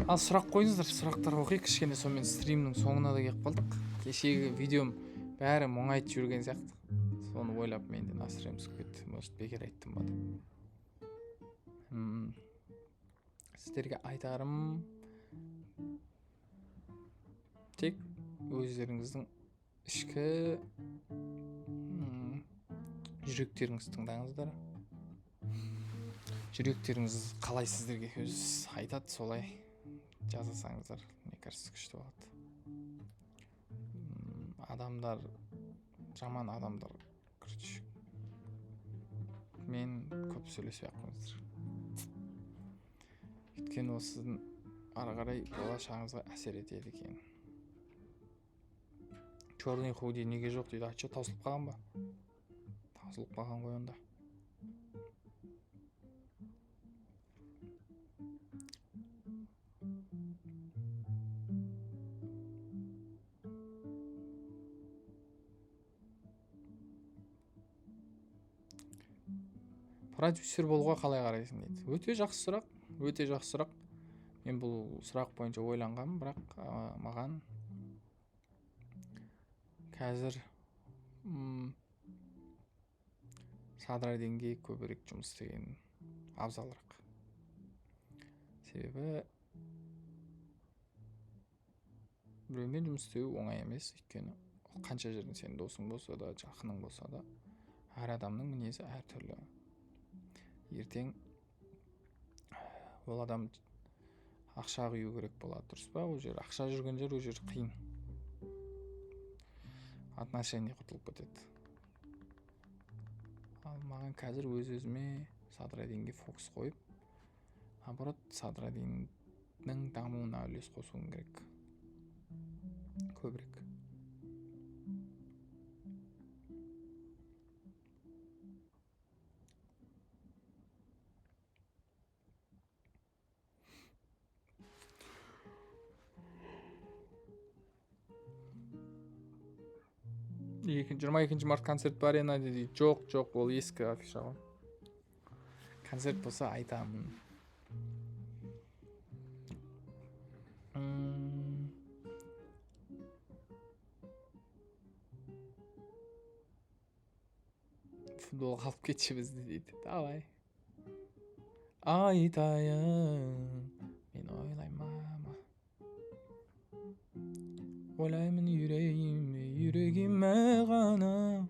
Ал сұрақ қойыңыздар, сұрақтар оқиық. Кішкене сонымен стримнің соңына да келіп қалдық. Кешегі видеом бәрі мұңайтып жүрген сияқты. Соны ойлап мен де настроем түсіп кетті. Может, бекер айттым ба деп. Сіздерге айтарым тек өздеріңіздің ішкі жүректеріңізді тыңдаңыздар. Жүректеріңіз қалай сіздерге өз айтады, солай жазасаңыздар, мне кажется, күшті болады. Адамдар, жаман адамдар, короче, мен көп сөйлеспей ақ қойыңыздар. Өйткені ол сіздің ары қарай болашағыңызға әсер етеді екен. Черный худи неге жоқ дейді. А че, таусылып қалған ба? Таусылып қалған ғой онда. Продюсер болуға қалай қарайсың дейді. Өте жақсы сұрақ. Өте жақсы сұрақ. Мен бұл сұрақ бойынша ойланғанмын, бірақ маған қазір Садрадинге көбірек жұмыс істеген абзалырақ. Себебі біреумен жұмыс істеу оңай емес, өйткені қанша жерден сенің досың болса да, жақының болса да, әр адамның мінезі әртүрлі. Ертең ол адам ақша құю керек болады, дұрыс па? Ол жер ақша жүрген жер, ол жер қиын. Отношение құтылып кетеді. Ал маған қазір өз-өзіме Садрадинге фокус қойып, наоборот, Садрадиннің дамуына үлес қосуым керек. Көбірек. Жиырма екінші март концерт бар ена дейді. Жоқ, ол ескі афиша ғой. Концерт болса айтамын. Футбол қалып кетші бізді дейді. Давай. Айтайын, мен ойлаймын. Ойлаймын жүрегіме ғана.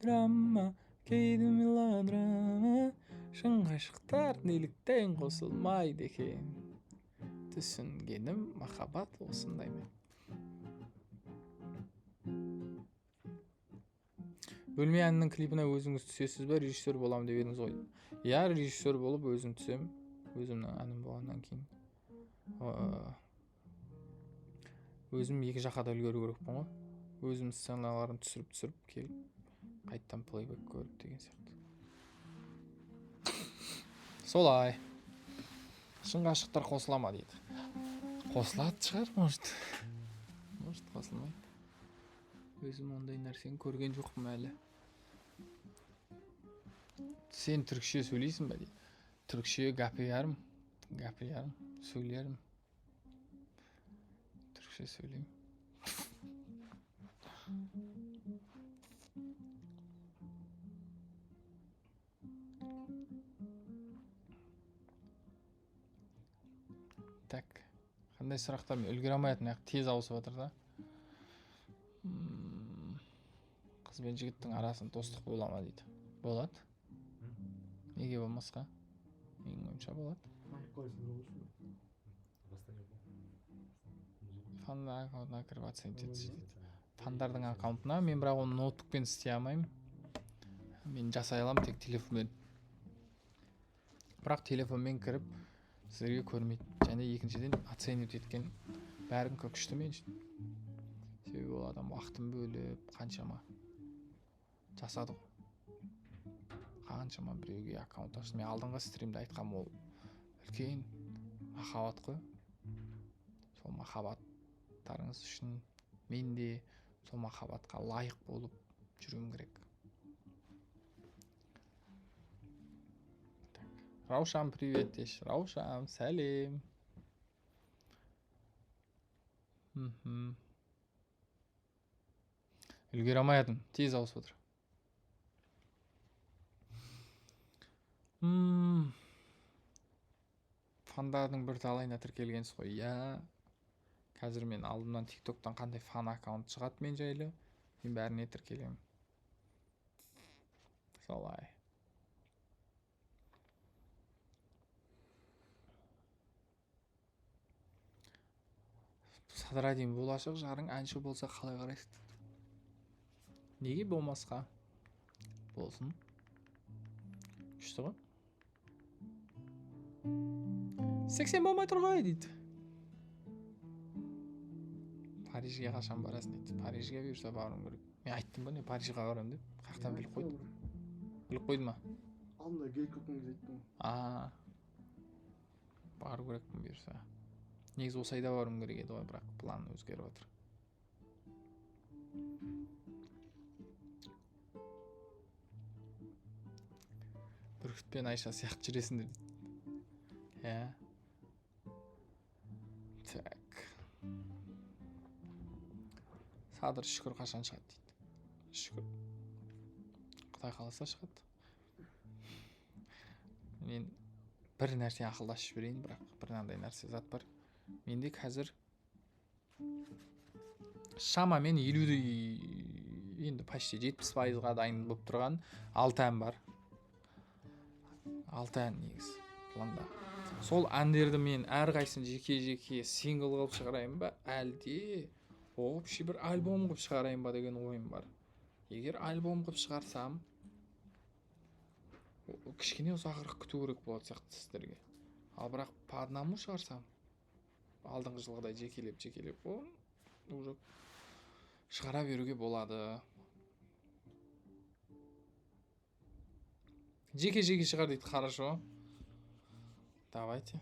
Драма, кейде мелодрама. Шын ғашықтар неліктен қосылмайды екен. Түсінгенім махаббат осындай ма? Бөлме әнінің клипіне өзіңіз түсесіз бе? Режиссер болам деп едіңіз ғой. Я режиссер болып өзім түсем. Өзімнің әнім болғаннан кейін. Өзім екі жаққа да үлгеру керекпін ғой. Өзім сценаларын түсіріп келіп, қайттан плейбек көріп деген сияқты. Солай. Шын ғашықтар қосыла ма дейді. Қосылады шығар, может қосылмайды. Өзім ондай нәрсені көрген жоқпын әлі. Sen Türkçe söyleysin be дейді. Türkçe gapirarım. Söylerim. Türkçe söyleyeyim. Так. Қандай сұрақтар мен үлгере алмайтын тез ауысып жатыр да. Қыз бен жігіттің арасын достық бола ма дейді. Болады. Неге болмасқа? Менің ойымша болады. Фандар аккаунтына кіріп оценить етсін дейді. Фандардың аккаунтына мен бірақ оны ноутбукпен істей алмаймын. Мен жасай аламын тек телефонмен. Бірақ телефонмен кіріп сіздерге көрмейді. Және екіншіден оценить еткен бәрін күшті мен үшін. Себебі ол адам уақытын бөліп қаншама жасады ғой. Қаншама біреуге аккаунт ашты. Мен алдыңғы стримде айтқам, ол үлкен махаббат қой. Сол махаббаттарыңыз үшін мен де сол махаббатқа лайық болып жүруім керек. Раушан, привет деш. Раушан, сәлем. Үлгере алмай тез ауысып отыр. Фандардың бір талайына тіркелгенсіз ғой. Иә. Қазір мен алдымнан TikTok'тан қандай фан аккаунт шығады мен жайлы. Мен бәріне тіркелемін. Солай. Садрадин, болашақ жарың әнші болса қалай қарайсың? Неге болмасқа? Болсын. Күшті ғой? 80 болмай тұр ғой дейді. Парижге қашан барасың дейді. Парижге бұйырса баруым керек. Мен айттым ба не Парижге барамын деп. Қаяқтан біліп қойды? Біліп қойды ма? Алдында гей көкіңіз айттым. Бару керекпін бұйырса. Негізі осы айда баруым керек еді ғой, бірақ план өзгеріп отыр. Бүркіт пен Айша сияқты жүресіңдер дейді. Иә. Так. Садыр шүкір қашан шығады дейді. Шүкір. Құдай қаласа шығады. Мен бір нәрсе ақылдасып жіберейін, бірақ бір мынандай нәрсе зат бар. Менде қазір шамамен 50-ді енді почти 70%-ға дайын болып тұрған 6 ән бар. 6 ән негізі планда. Сол әндерді мен әрқайсысын жеке-жеке сингл қылып шығарайын ба, әлде общий бір альбом қылып шығарайын ба деген ойым бар. Егер альбом қылып шығарсам, кішкене ұзағырақ күту керек болады сияқты сіздерге. Ал бірақ по одному шығарсам, алдыңғы жылғыдай жекелеп уже шығара беруге болады. Жеке-жеке шығар дейді, хорошо. Давайте.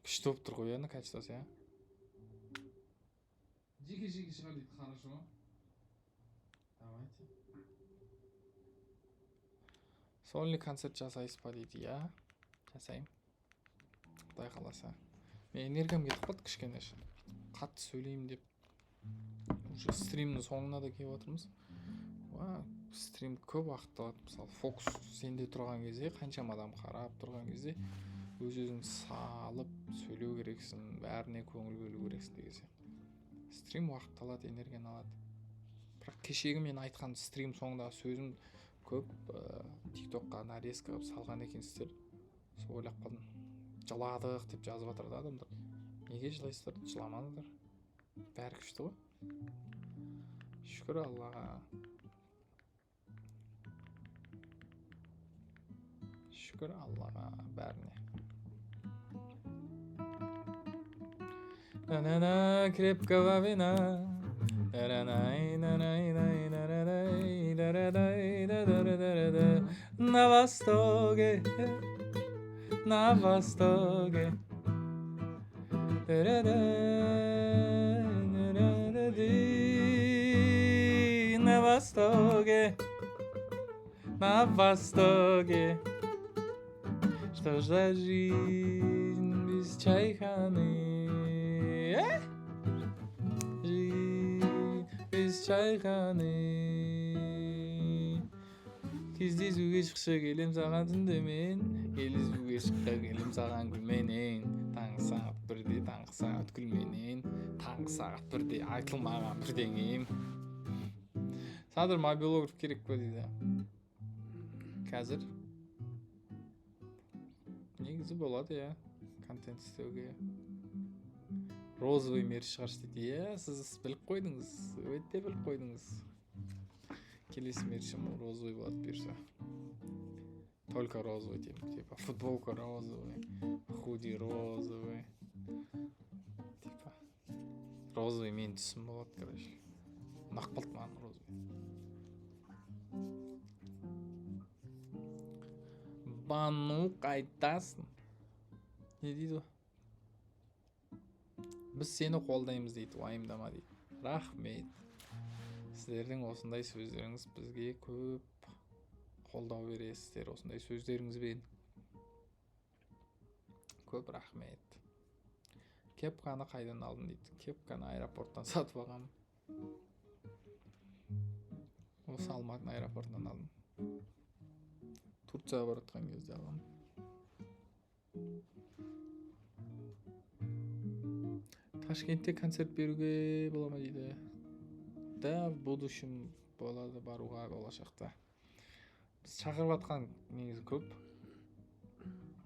Күшті болып тұр ғой, ені качествосы, я? Жеке-жеке шығар дейді, хорошо. Давайте. Сольный концерт жасайсыз ба дейді, я? Жасайым. Құдай қаласа. Мен энергиям кетіп қалды кішкене. Қатты сөйлеймін деп. Уже стримнің соңына да келіп отырмыз. Стрим көп уақыт алады. Мысалы, фокус сенде тұрған кезде, қаншама адам қарап тұрған кезде, өз-өзің салып сөйлеу керексің, бәріне көңіл бөлу керексің деген сияқты. Стрим уақыт алады, энергияны алады. Бірақ кешегі мен айтқан стрим соңындағы сөзім көп TikTok'қа нарезка қылып салған екенсіздер. Сол ойлап қалдым. Жыладық деп жазып жатыр да адамдар. Неге жылайсыздар? Жыламаңыздар. Бәрі күшті ғой. Шүкір Аллаға. Şükür Allah'a bәріне. На-на-на, крепкого вина. На востоке, на востоке. востоке, на востоке. Что за жизнь без чайханы? Жизнь без чайханы. Кездесуге шықшы келем саған түнде мен, келісуге шыққа келем саған күлменен. Таңғы сағат 1-де, таңғы сағат күлменен, таңғы сағат 1-де айтылмаған бірдеңем. Садыр мобилограф керек па дейді. Қазір негізі болады, я контент істеуге. Розовый мерч шығаршы дейді. Иә, сіз біліп қойдыңыз, өте біліп қойдыңыз. Келесі мерчім розовый болады бұйырса. Только розовый, типа футболка розовый, худи розовый. Типа розовый мен түсім болады, короче. Ұнақ болды маған розовый. Бану қайтасың. Не дейді? Біз сені қолдаймыз дейді, уайымдама дейді. Рахмет. Сіздердің осындай сөздеріңіз бізге көп қолдау бересіздер, осындай сөздеріңізбен. Көп рахмет. Кепканы қайдан алдым дейді. Кепканы аэропорттан сатып алғам. Осы Алматының аэропортынан алдым. Турцияға баратқан кезде алғам. Ташкентте концерт беруге бола ма дейді. Да, в будущем болады, баруға болашақта. Біз шақырып атқан негізі көп.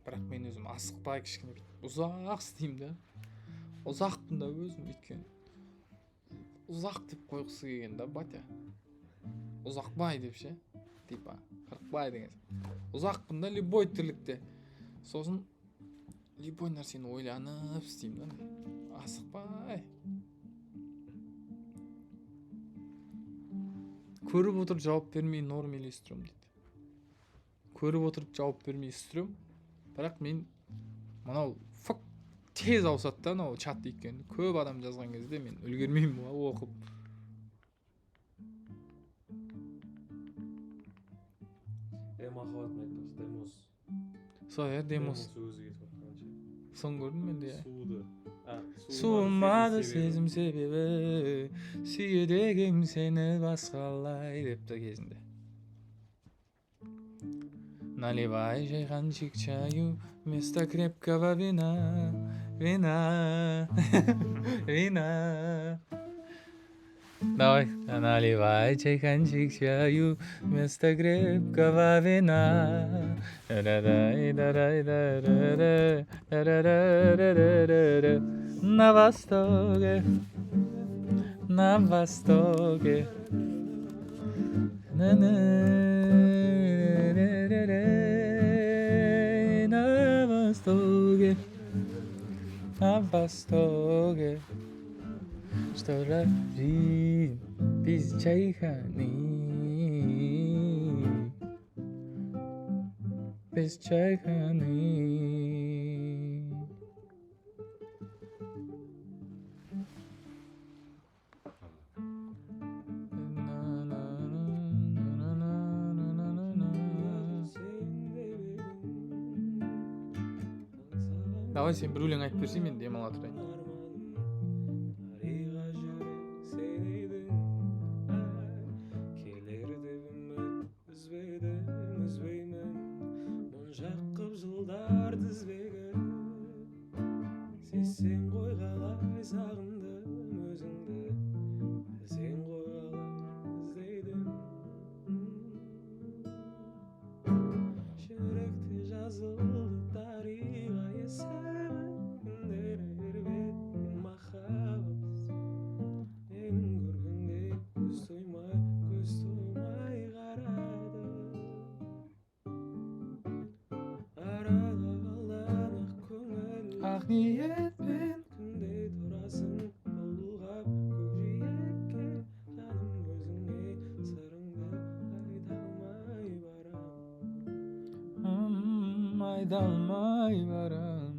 Бірақ мен өзім асықпай кішкене ұзақ істеймін да. Ұзақпын да өзім өйткені. Ұзақ деп қойғысы келген да, батя. Ұзақбай деп ше. Типа, қырықбай деген. Ұзақпын да любой тірлікте. Сосын любой нәрсені ойланып істеймін да. Асықпай. Көріп отырып жауап бермей норм елестірем дейді. Көріп отырып жауап бермей істірем. Бірақ мен мынау тез ауысады да, мынау чат екен. Көп адам жазған кезде мен үлгермеймін оқып. Махаббатын айтпақшы, демос. Сол, демос. Сөзі кетіп жатқанша. Сон көрдім мен де. Суымады сезім себебі, сүйедегім сені басқалай депті кезінде. Наливай жайғанчик чаю, вместо крепкого вина, вина, вина. Давай. Наливай чайханчик чаю, вместо крепкого вина. На востоке, на востоке. На востоке, на востоке. Что за жизнь без чайханы, без чайханы. Давай сен бір өлең айтып берсең, мен демала тұрайын. Сен ғой қалай сағындым өзіңді, сен ғой қалай іздедім. Жүректе жазылды тариға есімі, күндер өрбеткен махаббат. Менің көргенде көз тоймай қарады. Арада қалдан ақ көңіл, Ақ ниет. Aydanmay varamın.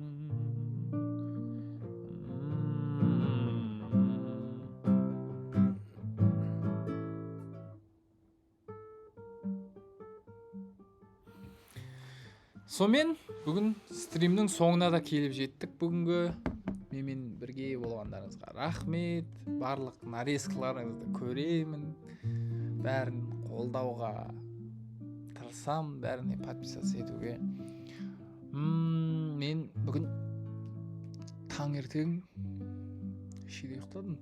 Сонымен бүгін стримнің соңына да келіп жеттік. Бүгінгі менімен бірге болғандарыңызға рахмет. Барлық нарезкаларыңызды көремін. Бәрін қолдауға тырысам, бәріне подписаться етуге. Мен бүгін таңертең шеде ұйықтадым.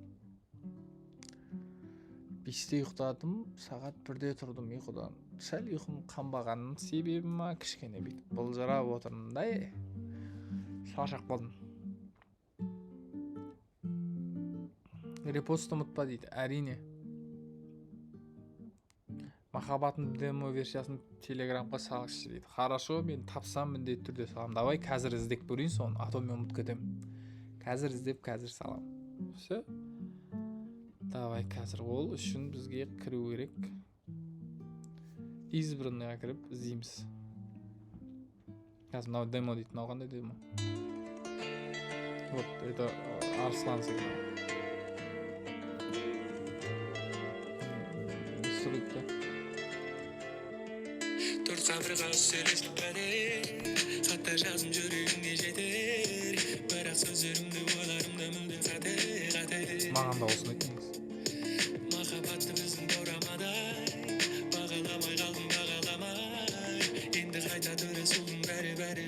5-те ұйықтадым, сағат 1-де тұрдым ұйқыдан. Сәл ұйқым қанбағанның себебі ма, кішкене бүйтіп былжырап отырмындай. Шаршап қалдым. Репостты ұмытпа дейді, әрине. Махаббатым демо версиясын телеграмға салғышы дейді. Хорошо, мен тапсам міндетті түрде салам. Давай қазір іздеп көрейін соны, а то мен ұмытып кетем. Қазір іздеп, қазір салам. Все. Давай қазір ол үшін бізге кіру керек. Избранныйға кіріп іздейміз. Қазір мынау демо дейді. Мынау қандай демо? Вот, это Арслан сигнал. Суретте. Төрт қабырға сөйлестік бәрі, хатта жазым жүрегіңе жетер, бірақ сөздерімді ойларымда мүлде қате. Маған да осыны айтыңыз. Махаббатты біздің баурамадай, бағаламай қалдым бағаламай, енді қайта төре сұлдың бәрі бекер.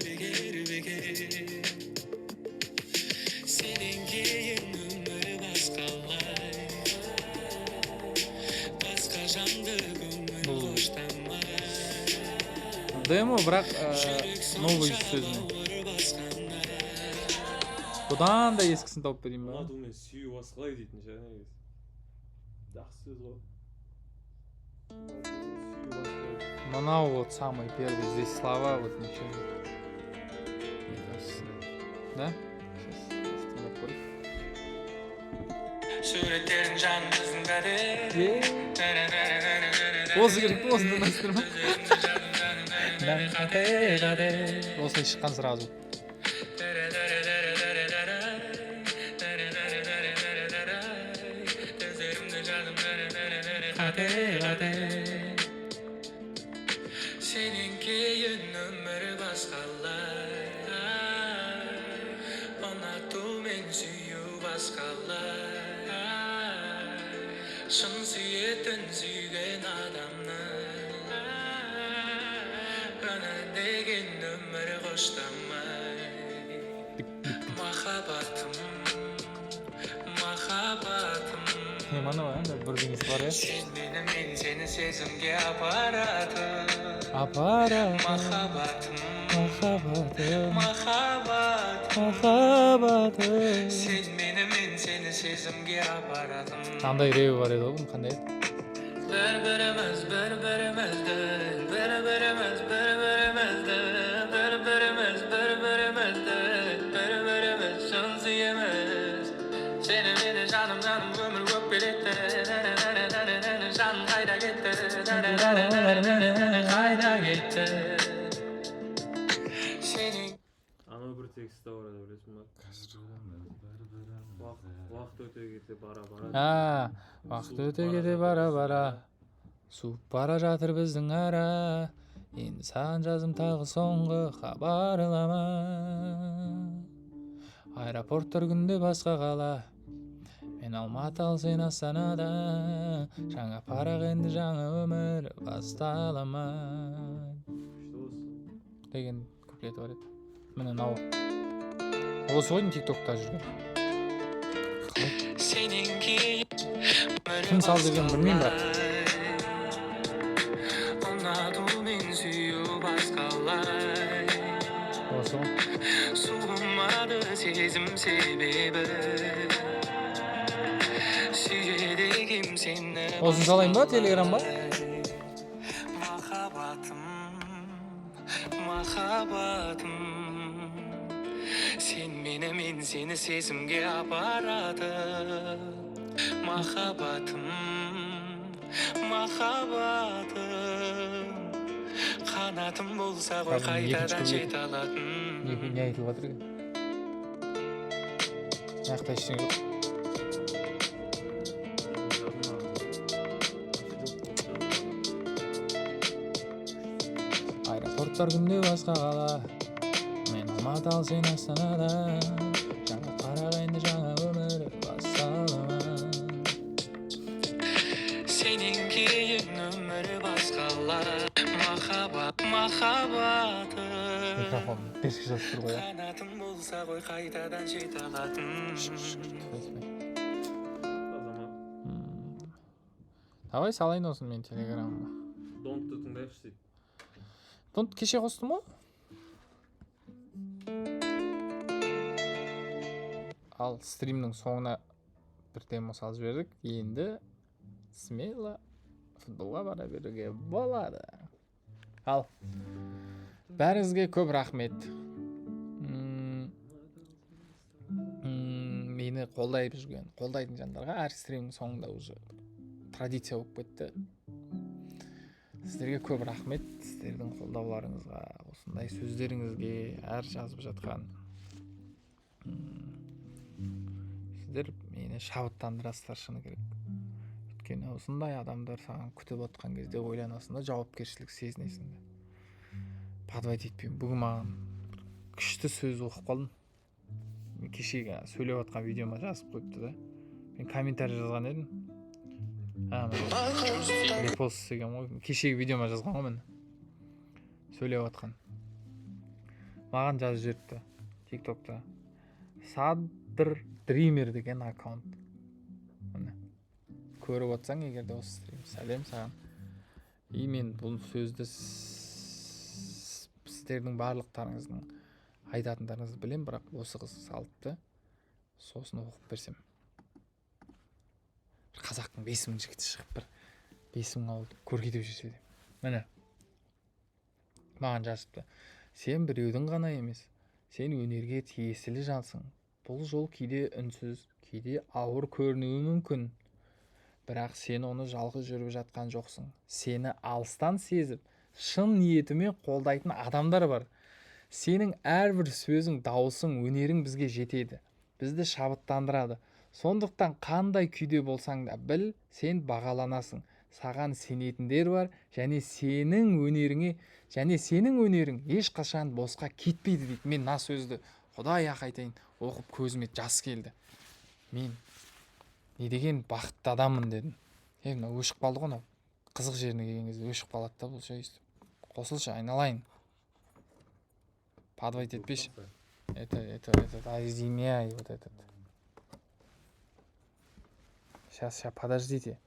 Сенен кейін өмір басқалай, басқа жанды көңіл қоштамай. Демо, бірақ новый сөзіне. Бұдан да ескісін тауып берейін ба? Ұнату мен сүю басқалай дейтін ше. Жақсы сөз ғой. Сүю басқалай. Мынау вот самый первый. Здесь слова вот ничего. Да? Сейчас тыңдап көрейік. Суреттерің жаным біздің бәрі. Осы керек па? Осында ұнайсыздар ма? Осылай шыққан сразу. Сенен кейін өмір басқалай, ұнату мен сүю басқалай, шын сүйетін сүйген адамны, ғана деген өмір қоштамай. Махаббатым, Мана бар, бір деңіз бар, сен мені, мен сені сезімге апаратым. Махаббатым, сен мені, мен сені сезімге апаратым. Қандай реуі бар еді оғын, қандай еді? Бір-біріміз шын сүйеміз. Сені мені жаным өмір көп келетті. Жаным қайда кетті, қайда кетті. Ана бір тексті бар еді, білесің ба? Уақыт өте кете бара. Уақыт өте кете бара. Суып бара жатыр біздің ара. Енді саған жазым тағы соңғы хабарлама. Аэропорттар күнде басқа қала. Мен Алматы, ал сен Астанада. Жаңа парақ енді жаңа өмір басталама. Деген куплеті бар еді. Міне мынау. Осы ғой тиктокта жүрген. Кім салды деген білмеймін бірақ. Осы ғой. Суымады сезім себебі, сүйеді кім сені. Осын салайын ба, телеграмға? Махаббатым, сен мені, мен сені сезімге апаратым. Махаббатым, қанатым болса ғой қайтадан жете алатын. Не айтылып жатыр екен? Мақта ештеңе жоқ. порттар күнде басқа қала. Мен Алматы ал сен Астанада. Жаңа қарағайында жаңа өмір басталама. Сенен кейін өмір басқала. Махаббатым Микрофон тесік жазып тұр ғой. қанатым болса ғой қайтадан жете алатын. Давай салайын осын мен телеграмма. Донтты тыңдайықшы дейді. Донт кеше қостым ғой. Ал стримнің соңына бір демо салып жібердік. Енді смело футболға бара беруге болады. Ал бәріңізге көп рахмет. Мені қолдайтын жандарға әр стримнің соңында уже традиция болып кетті. Сіздерге көп рахмет. Сіздердің қолдауларыңызға, осындай сөздеріңізге, әр жазып жатқан. Сіздер мені шабыттандырасыздар шыны керек. Өйткені осындай адамдар саған күтіп отқан кезде ойланасың да, жауапкершілік сезінесің де. Подвайт етпеймін. Бүгін маған күшті сөз оқып қалдым. Кешегі сөйлеп отқан видеома жазып қойыпты да. Мен комментарий жазған едім. Репост істеген ғой. Кешегі видеома жазған ғой мен. Сөйлеп отқан. Маған жазып жіберіпті TikTok'та. Садыр Дример деген аккаунт. Көріп отсаң егерде осы стрим. Сәлем саған. И мен бұл сөзді сіздердің барлықтарыңыздың айтатындарыңызды білем, бірақ осы қыз салыпты. Сосын оқып берсем. Қазақтың 5000 жігіті шығып бір 5000 ауылды көркейтіп жүрсе де. Міне. Маған жазыпты. Сен біреудің ғана емес. Сен өнерге тиесілі жансың. Бұл жол кейде үнсіз, кейде ауыр көрінуі мүмкін. Бірақ сен оны жалғыз жүріп жатқан жоқсың. Сені алыстан сезіп, шын ниетімен қолдайтын адамдар бар. Сенің әрбір сөзің, дауысың, өнерің бізге жетеді. Бізді шабыттандырады. Сондықтан қандай күйде болсаң да біл, сен бағаланасың. Саған сенетіндер бар, және сенің өнерің ешқашан босқа кетпейді дейді. Мен мына сөзді Құдай ақ айтайын, оқып көзіме жас келді. Мен не деген бақытты адаммын дедім. Мына өшіп қалды ғой, қызық жеріне келген кезде өшіп қалады да бұл жай. Қосылшы, айналайын. Подвайт етпеші. Извиняй, вот этот. Сейчас, подождите.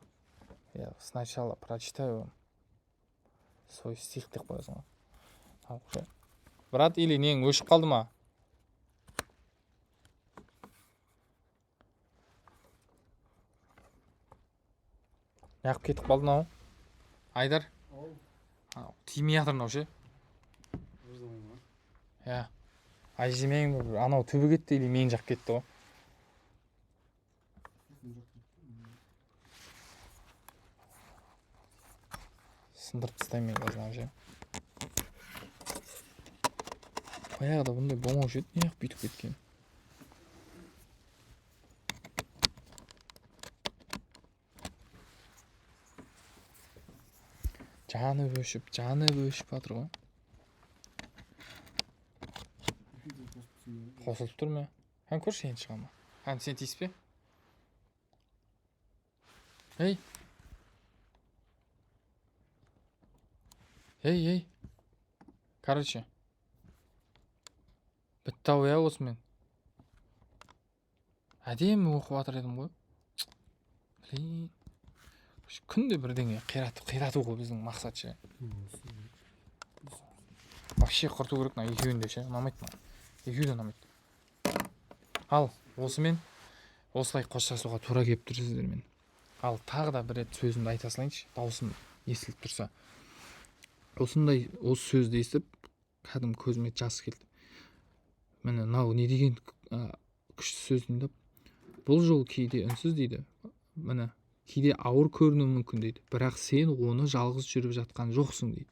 Я сначала прочитаю вам свой стих деп қоясың ғой. Брат, или нең өшіп қалды ма? Яқып кетіп қалды мынау. Айдар. Тимей жатыр мынау ше. Я. Айжемең анау түбі кетті или мен жақ кетті ғой. Сындырып тастаймын мен қазір ше. Баяғыда бұндай болмаушы еді, неғып бүйтіп кеткен. Жаны өшіп жатыр ғой. Қосылып тұр ма? Хан көрші енді шыға ма? Хан сен тиіспе? Ей! Короче. Бітті ау я осымен. Әдемі оқып жатыр едім ғой. Блин. Күнде бірдеңе қирату ғой біздің мақсат ше. Вообще құрту керек мына екеуінде ше. Ұнамайды ма? Екеуі де ұнамайды. Ал осымен осылай қоштасуға тура келіп тұр сіздермен. Ал тағы да бір рет сөзімді айта салайыншы. Даусым естіліп тұрса. Осы сөзді естіп, кәдімгі көзіме жас келді. Міне мынау не деген күшті сөз дейді. Бұл жол кейде үнсіз дейді. Міне кейде ауыр көрінуі мүмкін дейді. Бірақ сен оны жалғыз жүріп жатқан жоқсың дейді.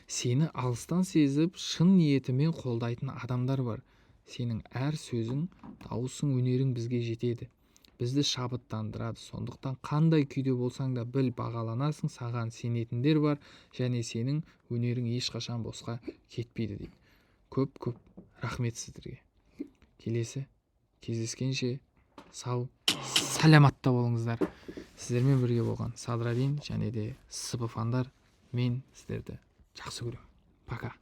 Сені алыстан сезіп, шын ниетімен қолдайтын адамдар бар. Сенің әр сөзің, дауысың, өнерің бізге жетеді. бізді шабыттандырады. Сондықтан қандай күйде болсаң да біл, бағаланасың, саған сенетіндер бар, және сенің өнерің ешқашан босқа кетпейді дейді. Көп рахмет сіздерге. Келесі кездескенше сау саламатта болыңыздар. Сіздермен бірге болған Садрадин және де Сыбыфандар, мен сіздерді жақсы көремін. Пока.